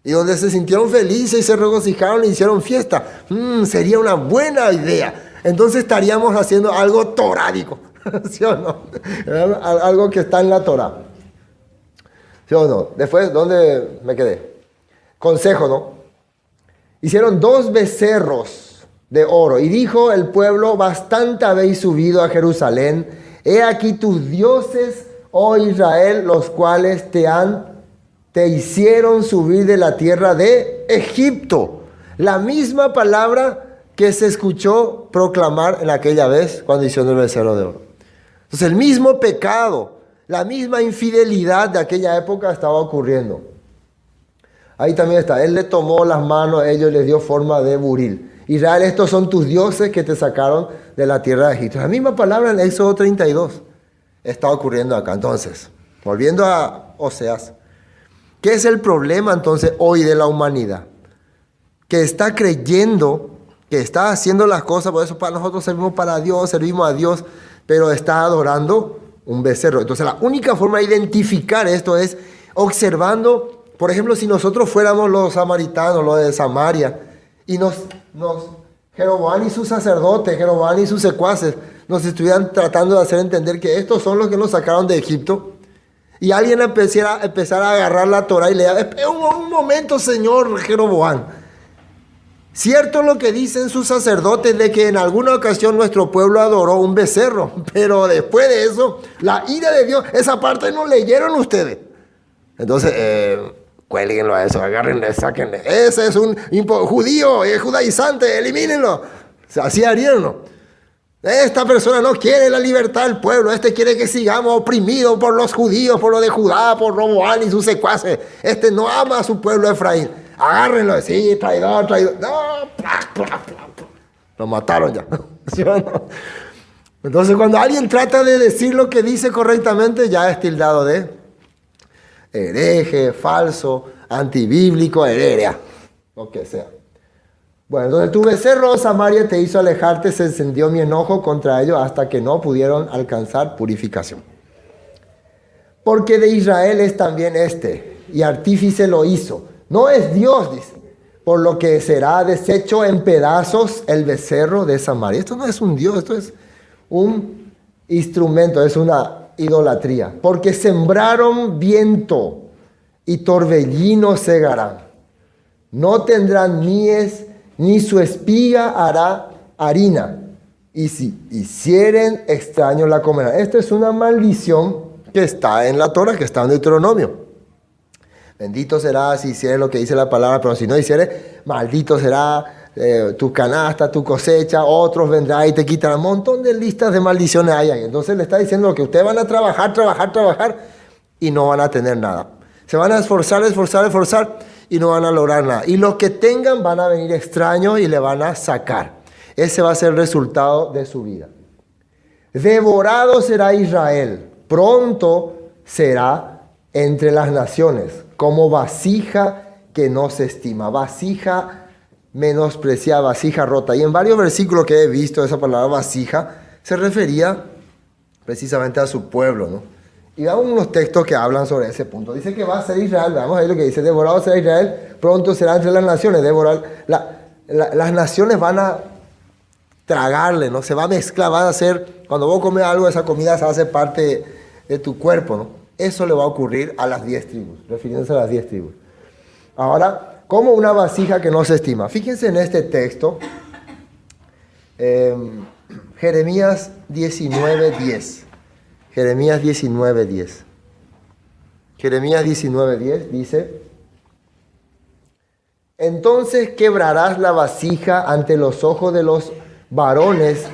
y donde se sintieron felices y se regocijaron e hicieron fiesta. Sería una buena idea. Entonces estaríamos haciendo algo torádico, ¿sí o no? Algo que está en la Torá. ¿Sí o no? Después, ¿dónde me quedé? Consejo, ¿no? Hicieron 2 becerros de oro. Y dijo el pueblo: bastante habéis subido a Jerusalén. He aquí tus dioses, oh Israel, los cuales te hicieron subir de la tierra de Egipto. La misma palabra que se escuchó proclamar en aquella vez cuando hicieron el becerro de oro. Entonces el mismo pecado, la misma infidelidad de aquella época estaba ocurriendo. Ahí también está, él le tomó las manos a ellos y les dio forma de buril. Israel, estos son tus dioses que te sacaron de la tierra de Egipto. La misma palabra en Éxodo 32 está ocurriendo acá. Entonces, volviendo a Oseas, ¿qué es el problema entonces hoy de la humanidad? Que está creyendo, que está haciendo las cosas, por eso para nosotros servimos para Dios, servimos a Dios, pero está adorando un becerro. Entonces la única forma de identificar esto es observando, por ejemplo, si nosotros fuéramos los samaritanos, los de Samaria, y Jeroboam y sus sacerdotes, Jeroboam y sus secuaces, nos estuvieran tratando de hacer entender que estos son los que nos sacaron de Egipto, y alguien empezara a agarrar la Torah y le diga, un momento, señor Jeroboam, cierto lo que dicen sus sacerdotes de que en alguna ocasión nuestro pueblo adoró un becerro, pero después de eso, la ira de Dios, esa parte no leyeron ustedes. Entonces, cuélguenlo a eso, agárrenle, sáquenle. Ese es un judío, es judaizante, elimínenlo. Así harían, ¿no? Esta persona no quiere la libertad del pueblo, este quiere que sigamos oprimidos por los judíos, por lo de Judá, por Roboán y sus secuaces. Este no ama a su pueblo Efraín. Agárrenlo, sí, traidor. No, lo mataron ya. ¿Sí o no? Entonces, cuando alguien trata de decir lo que dice correctamente, ya es tildado de hereje, falso, antibíblico, heredia, lo que sea. Bueno, entonces tu becerro, Samaria, te hizo alejarte, se encendió mi enojo contra ellos hasta que no pudieron alcanzar purificación. Porque de Israel es también y artífice lo hizo. No es Dios, dice, por lo que será deshecho en pedazos el becerro de Samaria. Esto no es un Dios, esto es un instrumento, es una idolatría. Porque sembraron viento y torbellino segarán. No tendrán mies, ni su espiga hará harina. Y si hicieren extraño la comerán. Esto es una maldición que está en la Torah, que está en Deuteronomio. Bendito será si hicieres lo que dice la palabra, pero si no hicieres, maldito será tu canasta, tu cosecha, otros vendrán y te quitarán. Un montón de listas de maldiciones hay ahí. Entonces le está diciendo que ustedes van a trabajar y no van a tener nada. Se van a esforzar y no van a lograr nada. Y los que tengan van a venir extraños y le van a sacar. Ese va a ser el resultado de su vida. Devorado será Israel, pronto será entre las naciones, como vasija que no se estima, vasija menospreciada, vasija rota. Y en varios versículos que he visto esa palabra vasija, se refería precisamente a su pueblo, ¿no? Y vamos a unos textos que hablan sobre ese punto. Dice que va a ser Israel, vamos a ver lo que dice, devorado será Israel, pronto será entre las naciones, las naciones van a tragarle, ¿no? Se va a mezclar, va a hacer, cuando vos comes algo, esa comida se hace parte de tu cuerpo, ¿no? Eso le va a ocurrir a las 10 tribus, refiriéndose a las 10 tribus. Ahora, como una vasija que no se estima. Fíjense en este texto, Jeremías 19:10. Jeremías 19:10. Jeremías 19:10 dice: entonces quebrarás la vasija ante los ojos de los varones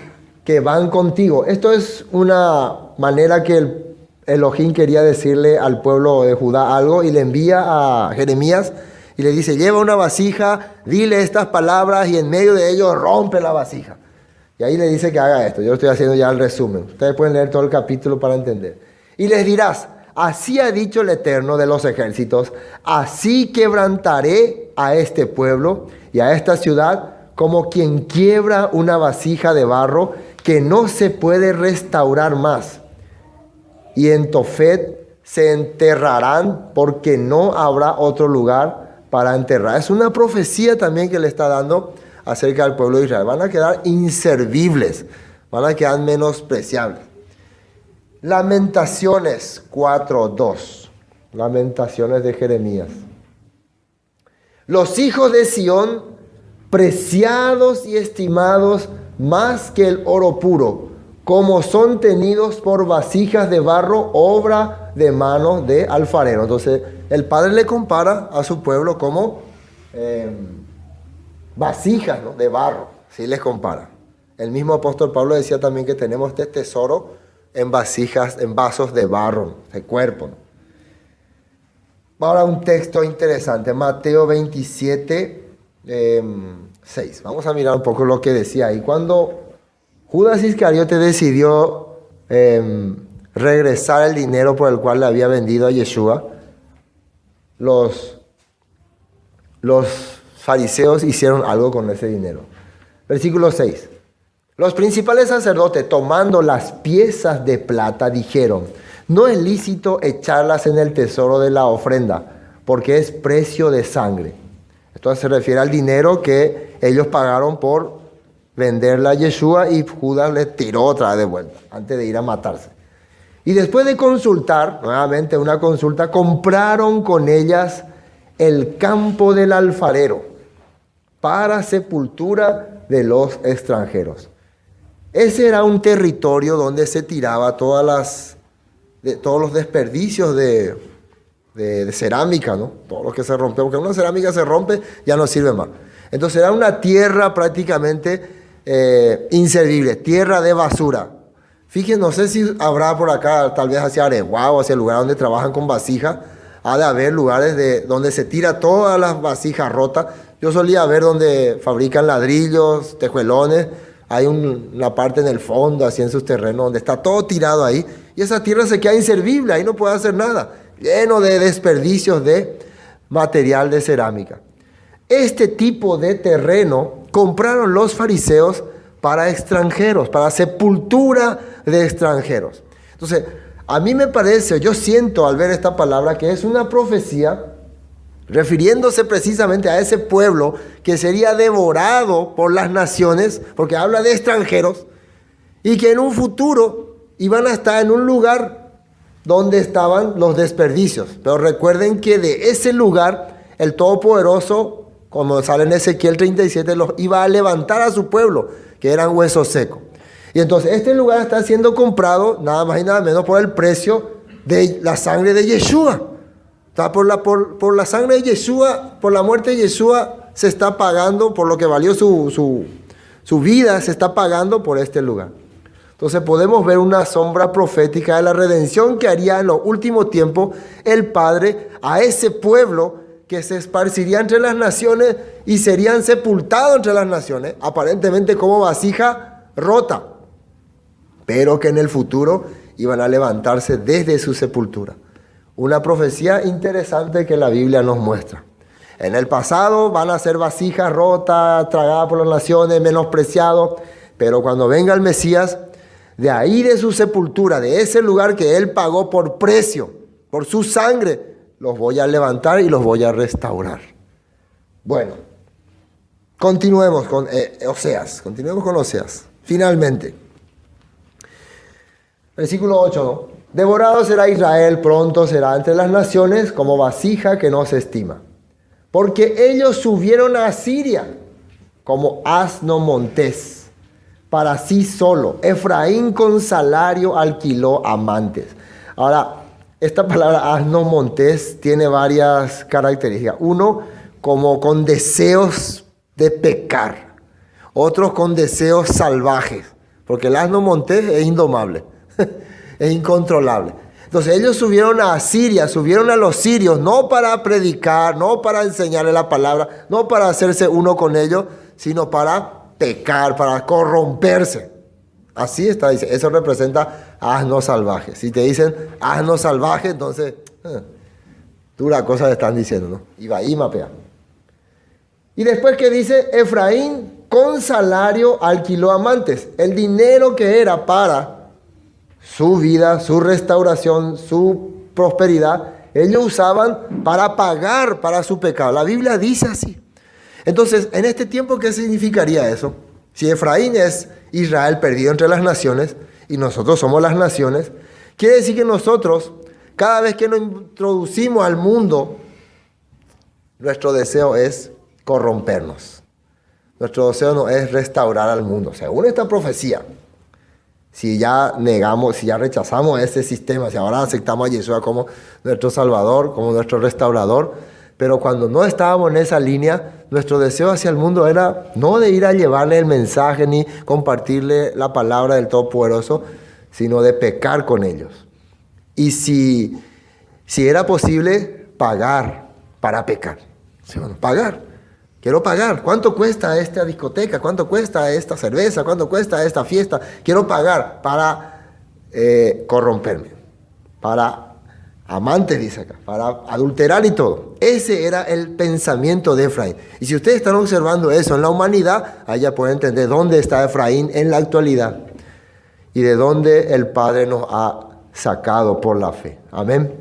que van contigo. Esto es una manera que el Elohim quería decirle al pueblo de Judá algo y le envía a Jeremías y le dice: lleva una vasija, dile estas palabras y en medio de ello rompe la vasija. Y ahí le dice que haga esto. Yo estoy haciendo ya el resumen. Ustedes pueden leer todo el capítulo para entender. Y les dirás: así ha dicho el Eterno de los ejércitos, así quebrantaré a este pueblo y a esta ciudad como quien quiebra una vasija de barro que no se puede restaurar más. Y en Tofet se enterrarán porque no habrá otro lugar para enterrar. Es una profecía también que le está dando acerca del pueblo de Israel. Van a quedar inservibles, van a quedar menospreciables. Lamentaciones 4:2. Lamentaciones de Jeremías. Los hijos de Sión, preciados y estimados más que el oro puro, como son tenidos por vasijas de barro, obra de mano de alfarero. Entonces, el Padre le compara a su pueblo como vasijas, ¿no?, de barro, Sí les compara. El mismo apóstol Pablo decía también que tenemos este tesoro en vasijas, en vasos de barro, de cuerpo, ¿no? Ahora un texto interesante, Mateo 27, 6. Vamos a mirar un poco lo que decía ahí. Cuando Judas Iscariote decidió regresar el dinero por el cual le había vendido a Yeshua, los fariseos hicieron algo con ese dinero. Versículo 6. Los principales sacerdotes, tomando las piezas de plata, dijeron: no es lícito echarlas en el tesoro de la ofrenda, porque es precio de sangre. Esto se refiere al dinero que ellos pagaron por venderla a Yeshua, y Judas le tiró otra vez de vuelta, antes de ir a matarse. Y después de consultar, nuevamente una consulta, compraron con ellas el campo del alfarero para sepultura de los extranjeros. Ese era un territorio donde se tiraba todos los desperdicios de cerámica, ¿no? Todo lo que se rompe, porque una cerámica se rompe, ya no sirve más. Entonces era una tierra prácticamente inservible, tierra de basura. Fíjense, no sé si habrá por acá, tal vez hacia Areguá o hacia el lugar donde trabajan con vasijas, ha de haber lugares donde se tira todas las vasijas rotas. Yo solía ver donde fabrican ladrillos, tejuelones. Hay una parte en el fondo, así en sus terrenos, donde está todo tirado ahí. Y esa tierra se queda inservible, ahí no puede hacer nada. Lleno de desperdicios de material de cerámica. Este tipo de terreno compraron los fariseos para extranjeros, para sepultura de extranjeros. Entonces, a mí me parece, yo siento al ver esta palabra que es una profecía refiriéndose precisamente a ese pueblo que sería devorado por las naciones, porque habla de extranjeros, y que en un futuro iban a estar en un lugar donde estaban los desperdicios. Pero recuerden que de ese lugar el Todopoderoso, como sale en Ezequiel 37, los iba a levantar a su pueblo, que eran huesos secos. Y entonces este lugar está siendo comprado nada más y nada menos por el precio de la sangre de Yeshua. O sea, por la sangre de Yeshua, por la muerte de Yeshua, se está pagando, por lo que valió su vida, se está pagando por este lugar. Entonces podemos ver una sombra profética de la redención que haría en los últimos tiempos el Padre a ese pueblo que se esparciría entre las naciones y serían sepultados entre las naciones, aparentemente como vasija rota, pero que en el futuro iban a levantarse desde su sepultura. Una profecía interesante que la Biblia nos muestra. En el pasado van a ser vasijas rotas, tragadas por las naciones, menospreciados, pero cuando venga el Mesías, de ahí de su sepultura, de ese lugar que Él pagó por precio, por su sangre, los voy a levantar y los voy a restaurar. Bueno, continuemos con Oseas. Finalmente, versículo 8, ¿no? Devorado será Israel, pronto será entre las naciones como vasija que no se estima. Porque ellos subieron a Asiria como asno montés, para sí solo. Efraín con salario alquiló amantes. Ahora, esta palabra asno montés tiene varias características. Uno, como con deseos de pecar. Otros con deseos salvajes. Porque el asno montés es indomable. Es incontrolable. Entonces ellos subieron a Asiria, subieron a los sirios, no para predicar, no para enseñarle la palabra, no para hacerse uno con ellos, sino para pecar, para corromperse. Así está, dice, eso representa asno salvaje. Si te dicen asno salvaje, entonces, dura cosa le están diciendo, ¿no? Iba ahí mapea. Y después que dice, Efraín con salario alquiló amantes. El dinero que era para su vida, su restauración, su prosperidad, ellos usaban para pagar para su pecado. La Biblia dice así. Entonces, en este tiempo, ¿qué significaría eso? Si Efraín es Israel perdido entre las naciones y nosotros somos las naciones, quiere decir que nosotros, cada vez que nos introducimos al mundo, nuestro deseo es corrompernos. Nuestro deseo no es restaurar al mundo. Según esta profecía, si ya negamos, si ya rechazamos ese sistema, si ahora aceptamos a Yeshua como nuestro Salvador, como nuestro restaurador, pero cuando no estábamos en esa línea, Nuestro deseo hacia el mundo era no de ir a llevarle el mensaje ni compartirle la palabra del Todopoderoso, sino de pecar con ellos. Y si era posible, pagar para pecar. ¿Sí? Bueno, pagar. Quiero pagar. ¿Cuánto cuesta esta discoteca? ¿Cuánto cuesta esta cerveza? ¿Cuánto cuesta esta fiesta? Quiero pagar para corromperme. Para amantes, dice acá. Para adulterar y todo. Ese era el pensamiento de Efraín. Y si ustedes están observando eso en la humanidad, allá pueden entender dónde está Efraín en la actualidad. Y de dónde el Padre nos ha sacado por la fe. Amén.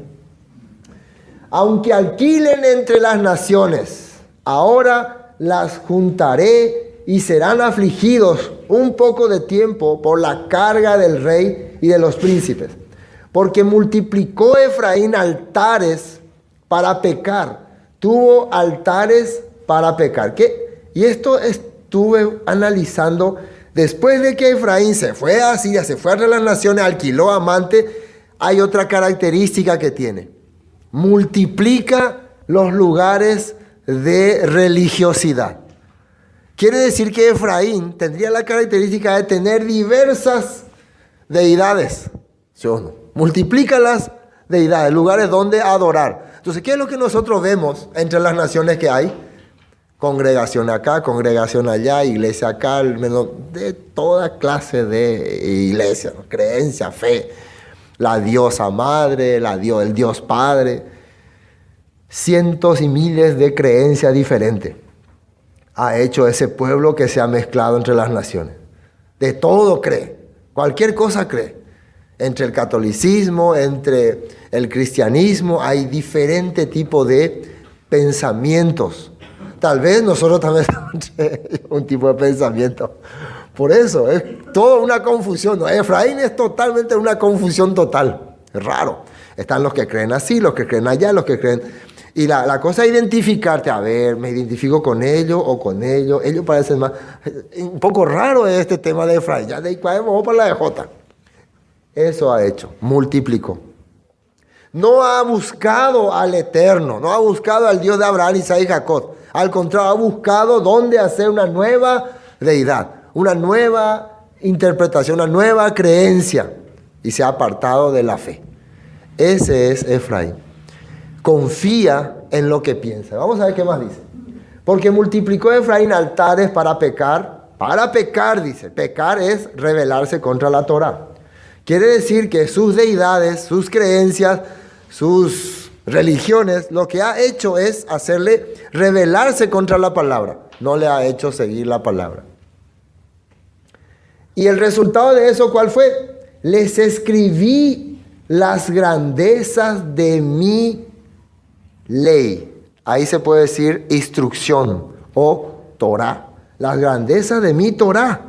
Aunque alquilen entre las naciones, ahora las juntaré y serán afligidos un poco de tiempo por la carga del rey y de los príncipes. Porque multiplicó Efraín altares para pecar. Tuvo altares para pecar. ¿Qué? Y esto estuve analizando. Después de que Efraín se fue a Siria, se fue a las naciones, alquiló amante, hay otra característica que tiene. Multiplica los lugares de religiosidad. Quiere decir que Efraín tendría la característica de tener diversas deidades. ¿Sí o no? Multiplica las deidades, lugares donde adorar. Entonces, ¿qué es lo que nosotros vemos entre las naciones que hay? Congregación acá, congregación allá, iglesia acá, de toda clase de iglesia, ¿no? Creencia, fe. La diosa madre, el Dios Padre, cientos y miles de creencias diferentes ha hecho ese pueblo que se ha mezclado entre las naciones. De todo cree, cualquier cosa cree. Entre el catolicismo, entre el cristianismo, hay diferente tipo de pensamientos. Tal vez nosotros también estamos entre un tipo de pensamiento. Por eso, es toda una confusión, ¿no? Efraín es totalmente una confusión total. Es raro. Están los que creen así, los que creen allá, los que creen... Y la cosa es identificarte. A ver, me identifico con ellos o con ellos. Ellos parecen más... Un poco raro es este tema de Efraín. Ya de ahí vamos para la de J. Eso ha hecho. Multiplicó. No ha buscado al Eterno. No ha buscado al Dios de Abraham, Isaac y Jacob. Al contrario, ha buscado dónde hacer una nueva deidad. Una nueva interpretación, una nueva creencia, y se ha apartado de la fe. Ese es Efraín. Confía en lo que piensa. Vamos a ver qué más dice. Porque multiplicó Efraín altares para pecar. Para pecar, dice. Pecar es rebelarse contra la Torá. Quiere decir que sus deidades, sus creencias, sus religiones, lo que ha hecho es hacerle rebelarse contra la palabra. No le ha hecho seguir la palabra. Y el resultado de eso, ¿cuál fue? Les escribí las grandezas de mi ley. Ahí se puede decir instrucción o Torah. Las grandezas de mi Torah.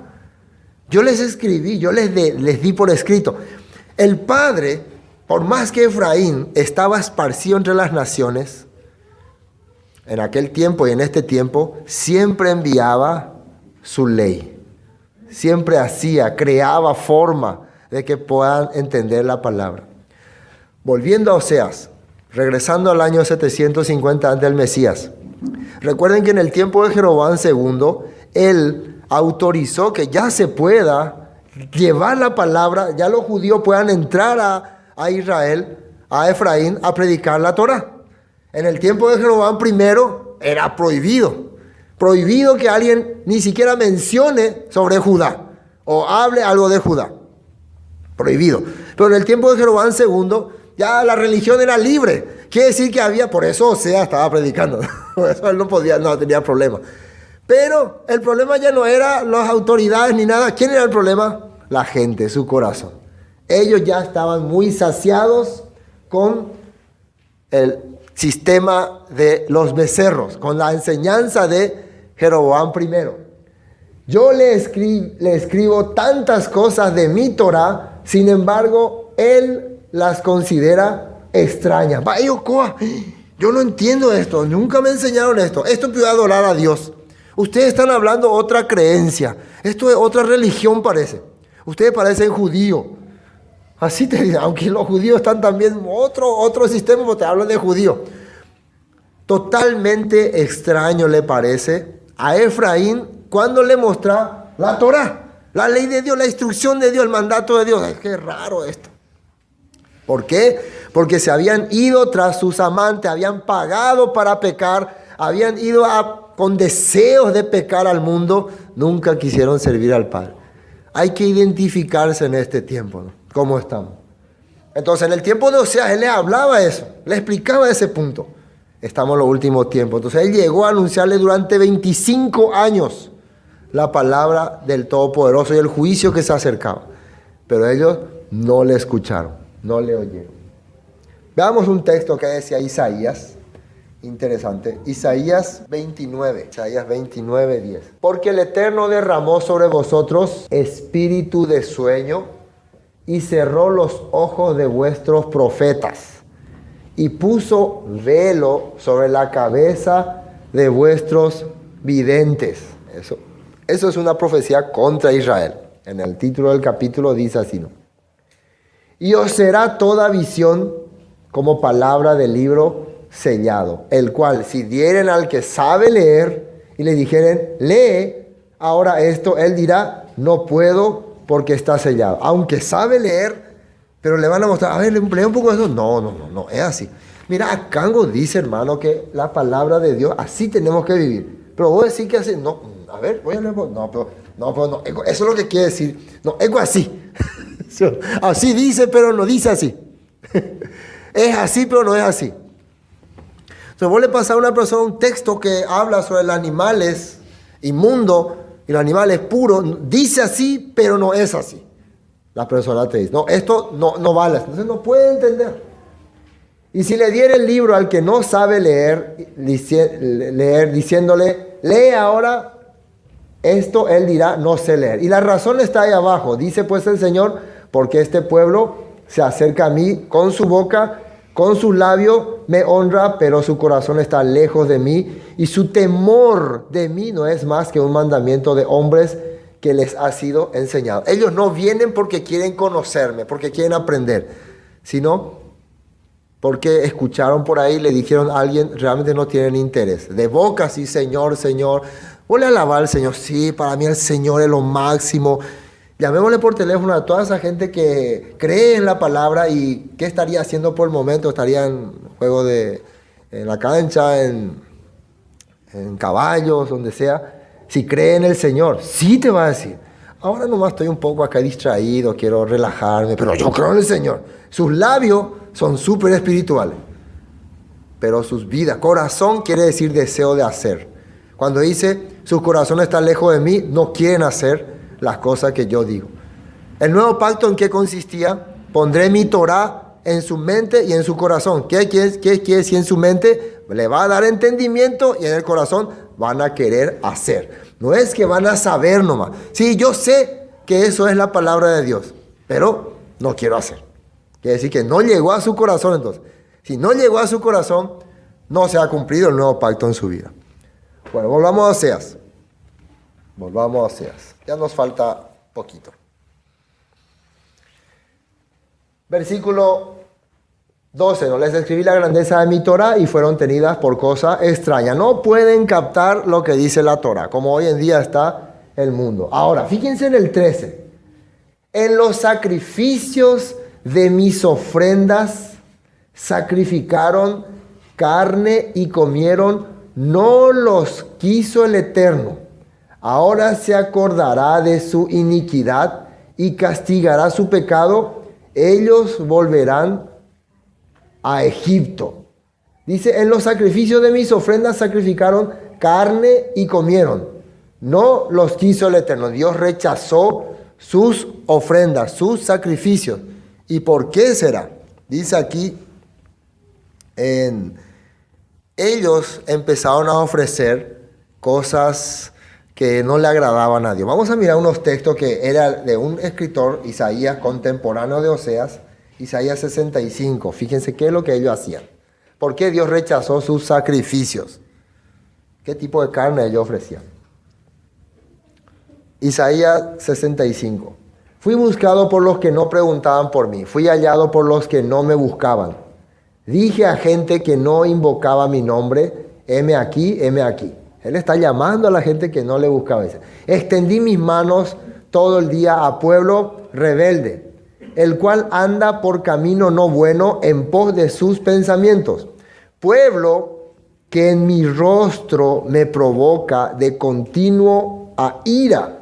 Yo les escribí, yo les di por escrito. El Padre, por más que Efraín estaba esparcido entre las naciones, en aquel tiempo y en este tiempo, siempre enviaba su ley. Siempre creaba forma de que puedan entender la palabra. Volviendo a Oseas, regresando al año 750 antes del Mesías. Recuerden que en el tiempo de Jeroboam II, él autorizó que ya se pueda llevar la palabra, ya los judíos puedan entrar a Israel, a Efraín, a predicar la Torá. En el tiempo de Jeroboam I era prohibido. Prohibido que alguien ni siquiera mencione sobre Judá o hable algo de Judá. Prohibido. Pero en el tiempo de Jeroboam II ya la religión era libre. Quiere decir que había, por eso Oseas estaba predicando. Por eso él no tenía problema. Pero el problema ya no era las autoridades ni nada. ¿Quién era el problema? La gente, su corazón. Ellos ya estaban muy saciados con el sistema de los becerros, con la enseñanza de Jeroboam I. Yo le escribo tantas cosas de mi Torah, sin embargo, él las considera extrañas. Yo no entiendo esto, nunca me enseñaron esto. Esto es adorar a Dios. Ustedes están hablando otra creencia. Esto es otra religión parece. Ustedes parecen judíos. Así te dicen, aunque los judíos están también otro sistema, pero te hablan de judíos. Totalmente extraño le parece a Efraín cuando le muestra la Torá, la ley de Dios, la instrucción de Dios, el mandato de Dios. Es que es raro esto. ¿Por qué? Porque se habían ido tras sus amantes, habían pagado para pecar, habían ido con deseos de pecar al mundo, nunca quisieron servir al Padre. Hay que identificarse en este tiempo, ¿no? ¿Cómo estamos? Entonces, en el tiempo de Oseas, él le hablaba eso, le explicaba ese punto. Estamos en los últimos tiempos. Entonces, él llegó a anunciarle durante 25 años la palabra del Todopoderoso y el juicio que se acercaba. Pero ellos no le escucharon, no le oyeron. Veamos un texto que decía Isaías. Interesante. Isaías 29, 10. Porque el Eterno derramó sobre vosotros espíritu de sueño y cerró los ojos de vuestros profetas y puso velo sobre la cabeza de vuestros videntes. Eso es una profecía contra Israel. En el título del capítulo dice así, ¿no? Y os será toda visión como palabra del libro sellado, el cual si dieren al que sabe leer y le dijeren, lee ahora esto, él dirá, no puedo porque está sellado. Aunque sabe leer, pero le van a mostrar, a ver, lee un poco de eso. No, es así. Mira, Akango dice, hermano, que la palabra de Dios, así tenemos que vivir. Pero vos decís que así, no, a ver, voy a leer, no, eso es lo que quiere decir. No, es así. Así dice, pero no dice así. Es así, pero no es así. Entonces vos le pasás a una persona un texto que habla sobre los animales inmundos y los animales puros, dice así, pero no es así. La persona te dice, no, esto no vale. Entonces no puede entender. Y si le diera el libro al que no sabe leer, diciéndole, lee ahora esto, él dirá, no sé leer. Y la razón está ahí abajo. Dice pues el Señor, porque este pueblo se acerca a mí con su boca, con sus labios me honra, pero su corazón está lejos de mí y su temor de mí no es más que un mandamiento de hombres que les ha sido enseñado. Ellos no vienen porque quieren conocerme, porque quieren aprender, sino porque escucharon por ahí, le dijeron a alguien, realmente no tienen interés. De boca sí, Señor, Señor. Voy a alabar al Señor, sí, para mí el Señor es lo máximo. Llamémosle por teléfono a toda esa gente que cree en la palabra y qué estaría haciendo por el momento. Estaría en juego en la cancha, en caballos, donde sea. Si cree en el Señor, sí te va a decir. Ahora nomás estoy un poco acá distraído, quiero relajarme, pero yo creo en el Señor. Sus labios son súper espirituales, pero sus vidas, corazón quiere decir deseo de hacer. Cuando dice, su corazón está lejos de mí, no quieren hacer las cosas que yo digo. El nuevo pacto, ¿en qué consistía? Pondré mi Torá en su mente y en su corazón. ¿Qué quiere decir en su mente? Le va a dar entendimiento y en el corazón van a querer hacer. No es que van a saber nomás. Sí, yo sé que eso es la palabra de Dios, pero no quiero hacer. Quiere decir que no llegó a su corazón entonces. Si no llegó a su corazón, no se ha cumplido el nuevo pacto en su vida. Bueno, volvamos a Oseas. Ya nos falta poquito. Versículo 12. No les escribí la grandeza de mi Torah y fueron tenidas por cosa extraña. No pueden captar lo que dice la Torah, como hoy en día está el mundo. Ahora, fíjense en el 13. En los sacrificios de mis ofrendas sacrificaron carne y comieron, no los quiso el Eterno. Ahora se acordará de su iniquidad y castigará su pecado. Ellos volverán a Egipto. Dice, en los sacrificios de mis ofrendas sacrificaron carne y comieron. No los quiso el Eterno. Dios rechazó sus ofrendas, sus sacrificios. ¿Y por qué será? Dice aquí, ellos empezaron a ofrecer cosas que no le agradaban a Dios. Vamos a mirar unos textos que era de un escritor, Isaías, contemporáneo de Oseas, Isaías 65. Fíjense qué es lo que ellos hacían. ¿Por qué Dios rechazó sus sacrificios? ¿Qué tipo de carne ellos ofrecían? Isaías 65. Fui buscado por los que no preguntaban por mí. Fui hallado por los que no me buscaban. Dije a gente que no invocaba mi nombre, heme aquí, heme aquí. Él está llamando a la gente que no le buscaba. Dice, extendí mis manos todo el día a pueblo rebelde, el cual anda por camino no bueno en pos de sus pensamientos. Pueblo que en mi rostro me provoca de continuo a ira.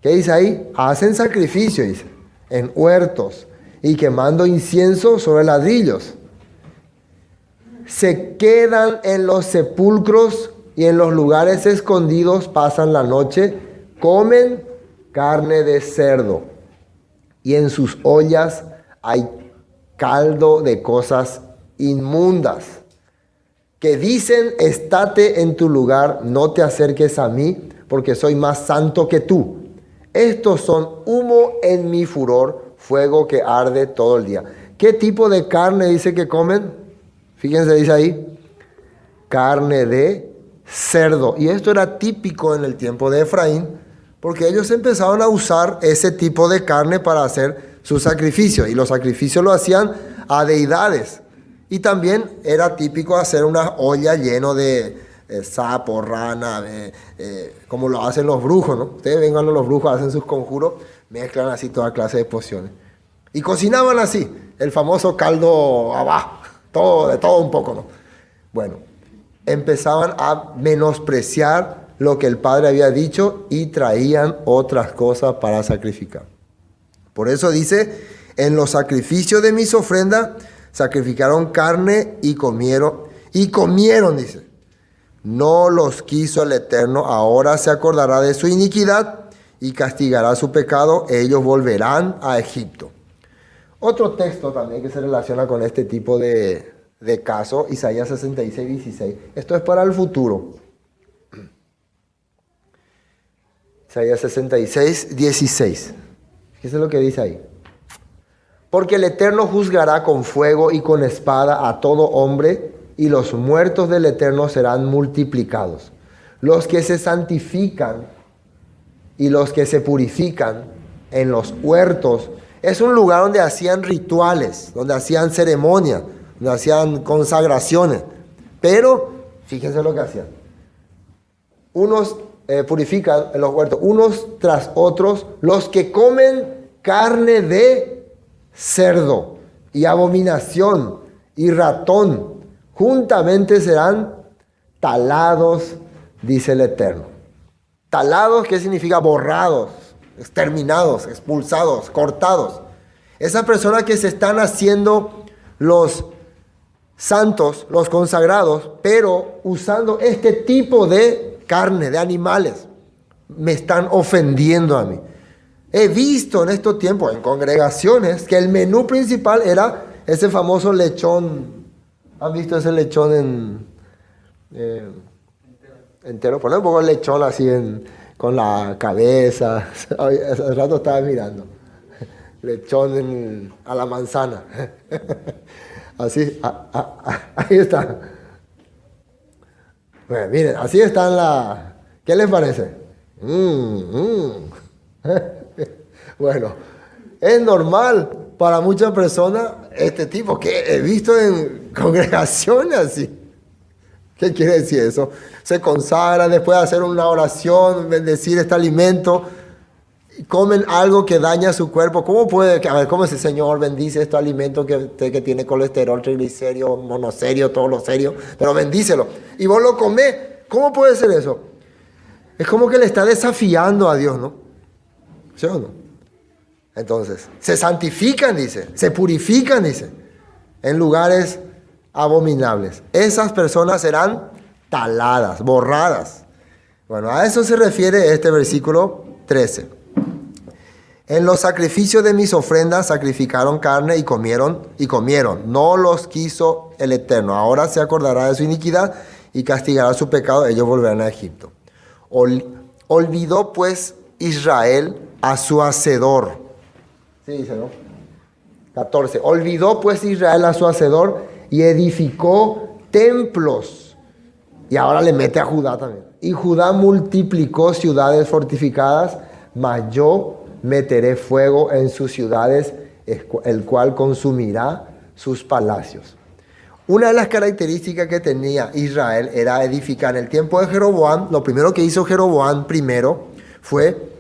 ¿Qué dice ahí? Hacen sacrificio, dice, en huertos y quemando incienso sobre ladrillos. Se quedan en los sepulcros y en los lugares escondidos pasan la noche, comen carne de cerdo y en sus ollas hay caldo de cosas inmundas, que dicen, estate en tu lugar, no te acerques a mí, porque soy más santo que tú. Estos son humo en mi furor, fuego que arde todo el día. ¿Qué tipo de carne dice que comen? Fíjense, dice ahí, carne de cerdo. Y esto era típico en el tiempo de Efraín, porque ellos empezaron a usar ese tipo de carne para hacer sus sacrificios. Y los sacrificios lo hacían a deidades. Y también era típico hacer una olla llena de sapo, rana, como lo hacen los brujos, ¿no? Ustedes vengan los brujos, hacen sus conjuros, mezclan así toda clase de pociones. Y cocinaban así, el famoso caldo abajo, de todo un poco, ¿no? Bueno, empezaban a menospreciar lo que el Padre había dicho y traían otras cosas para sacrificar. Por eso dice, en los sacrificios de mis ofrendas, sacrificaron carne y comieron, dice. No los quiso el Eterno, ahora se acordará de su iniquidad y castigará su pecado, ellos volverán a Egipto. Otro texto también que se relaciona con este tipo de caso, Isaías 66, 16. Esto es para el futuro. Isaías 66, 16. Fíjense lo que dice ahí. Porque el Eterno juzgará con fuego y con espada a todo hombre, y los muertos del Eterno serán multiplicados. Los que se santifican y los que se purifican en los huertos, es un lugar donde hacían rituales, donde hacían ceremonias, donde hacían consagraciones. Pero, fíjense lo que hacían. Unos purifican en los huertos, unos tras otros, los que comen carne de cerdo y abominación y ratón, juntamente serán talados, dice el Eterno. Talados, ¿qué significa? Borrados, exterminados, expulsados, cortados. Esas personas que se están haciendo los santos, los consagrados, pero usando este tipo de carne, de animales, me están ofendiendo a mí. He visto en estos tiempos, en congregaciones, que el menú principal era ese famoso lechón. ¿Han visto ese lechón entero? Poner un poco el lechón así con la cabeza. Hace rato estaba mirando. Lechón a la manzana. Así, ahí está. Bueno, miren, así están ¿Qué les parece? Bueno, es normal para muchas personas este tipo que he visto en congregaciones así. ¿Qué quiere decir eso? Se consagra después de hacer una oración, bendecir este alimento, y comen algo que daña su cuerpo. ¿Cómo puede? A ver, ¿cómo es el Señor bendice este alimento que tiene colesterol, triglicéridos, monoserios, todo lo serio? Pero bendícelo. Y vos lo comés. ¿Cómo puede ser eso? Es como que le está desafiando a Dios, ¿no? ¿Sí o no? Entonces, se santifican, dice, se purifican, dice, en lugares abominables. Esas personas serán taladas, borradas. Bueno, a eso se refiere este versículo 13. En los sacrificios de mis ofrendas sacrificaron carne y comieron. No los quiso el Eterno. Ahora se acordará de su iniquidad y castigará su pecado. Ellos volverán a Egipto. Olvidó pues Israel a su hacedor. Sí, dice, ¿no? 14. Olvidó pues Israel a su hacedor y edificó templos. Y ahora le mete a Judá también. Y Judá multiplicó ciudades fortificadas, mas yo meteré fuego en sus ciudades, el cual consumirá sus palacios. Una de las características que tenía Israel era edificar. En el tiempo de Jeroboam, lo primero que hizo Jeroboam primero fue,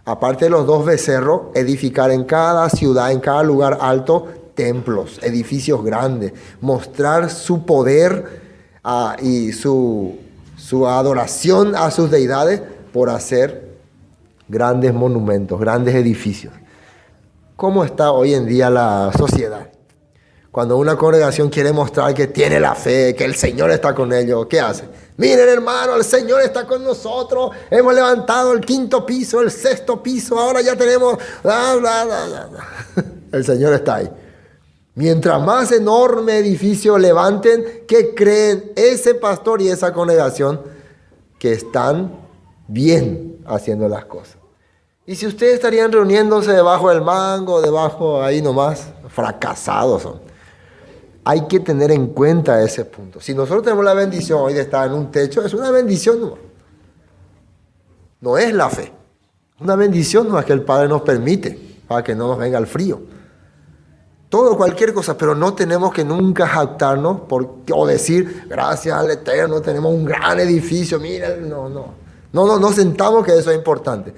aparte de los 2 becerros, edificar en cada ciudad, en cada lugar alto, templos, edificios grandes, mostrar su poder y su adoración a sus deidades por hacer grandes monumentos, grandes edificios. ¿Cómo está hoy en día la sociedad? Cuando una congregación quiere mostrar que tiene la fe, que el Señor está con ellos, ¿qué hace? Miren, hermano, el Señor está con nosotros. Hemos levantado el 5º piso, el 6º piso. Ahora ya tenemos... Bla, bla, bla, bla, bla. El Señor está ahí. Mientras más enorme edificio levanten, ¿qué creen ese pastor y esa congregación? Que están bien haciendo las cosas. Y si ustedes estarían reuniéndose debajo del mango, debajo ahí nomás, fracasados son. Hay que tener en cuenta ese punto. Si nosotros tenemos la bendición hoy de estar en un techo, es una bendición. No es la fe. Una bendición no es que el Padre nos permite para que no nos venga el frío. Todo, cualquier cosa, pero no tenemos que nunca jactarnos o decir, gracias al Eterno, tenemos un gran edificio. Mira, no sentamos que eso es importante.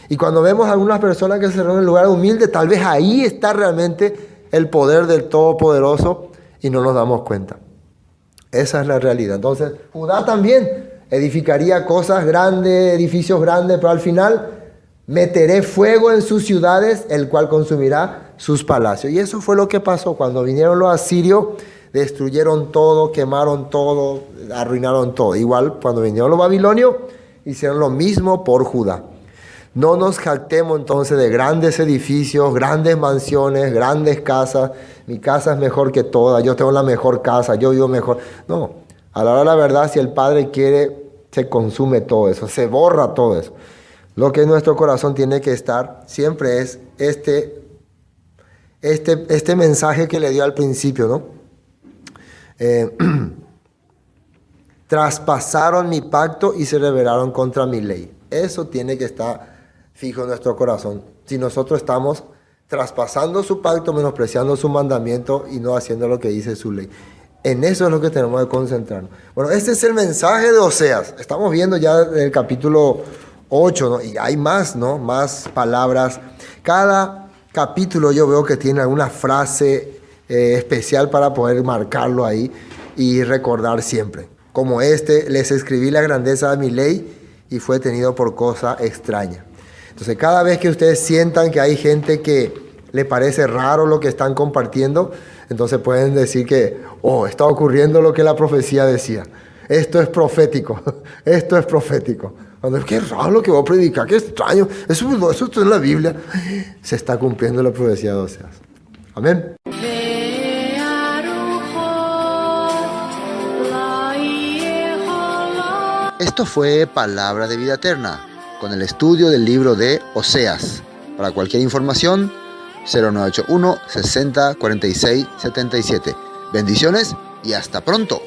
Y cuando vemos a algunas personas que se reúnen en lugares humildes, tal vez ahí está realmente el poder del Todopoderoso y no nos damos cuenta. Esa es la realidad. Entonces, Judá también edificaría cosas grandes, edificios grandes, pero al final meteré fuego en sus ciudades, el cual consumirá sus palacios. Y eso fue lo que pasó cuando vinieron los asirios, destruyeron todo, quemaron todo, arruinaron todo. Igual cuando vinieron los babilonios, hicieron lo mismo por Judá. No nos jactemos entonces de grandes edificios, grandes mansiones, grandes casas. Mi casa es mejor que todas, yo tengo la mejor casa, yo vivo mejor. No, a la hora de la verdad, si el Padre quiere, se consume todo eso, se borra todo eso. Lo que en nuestro corazón tiene que estar siempre es este mensaje que le dio al principio, ¿no? Traspasaron mi pacto y se rebelaron contra mi ley. Eso tiene que estar fijo en nuestro corazón. Si nosotros estamos traspasando su pacto, menospreciando su mandamiento y no haciendo lo que dice su ley. En eso es lo que tenemos que concentrarnos. Bueno, este es el mensaje de Oseas. Estamos viendo ya el capítulo 8, ¿no? Y hay más, ¿no? Más palabras. Cada capítulo yo veo que tiene alguna frase especial para poder marcarlo ahí y recordar siempre. Como les escribí la grandeza de mi ley y fue tenido por cosa extraña. Entonces, cada vez que ustedes sientan que hay gente que le parece raro lo que están compartiendo, entonces pueden decir que, está ocurriendo lo que la profecía decía. Esto es profético, esto es profético. Cuando qué raro lo que voy a predicar, qué extraño, eso está en la Biblia. Se está cumpliendo la profecía de Oseas. Amén. Esto fue Palabra de Vida Eterna, con el estudio del libro de Oseas. Para cualquier información, 0981 60 46 77. Bendiciones y hasta pronto.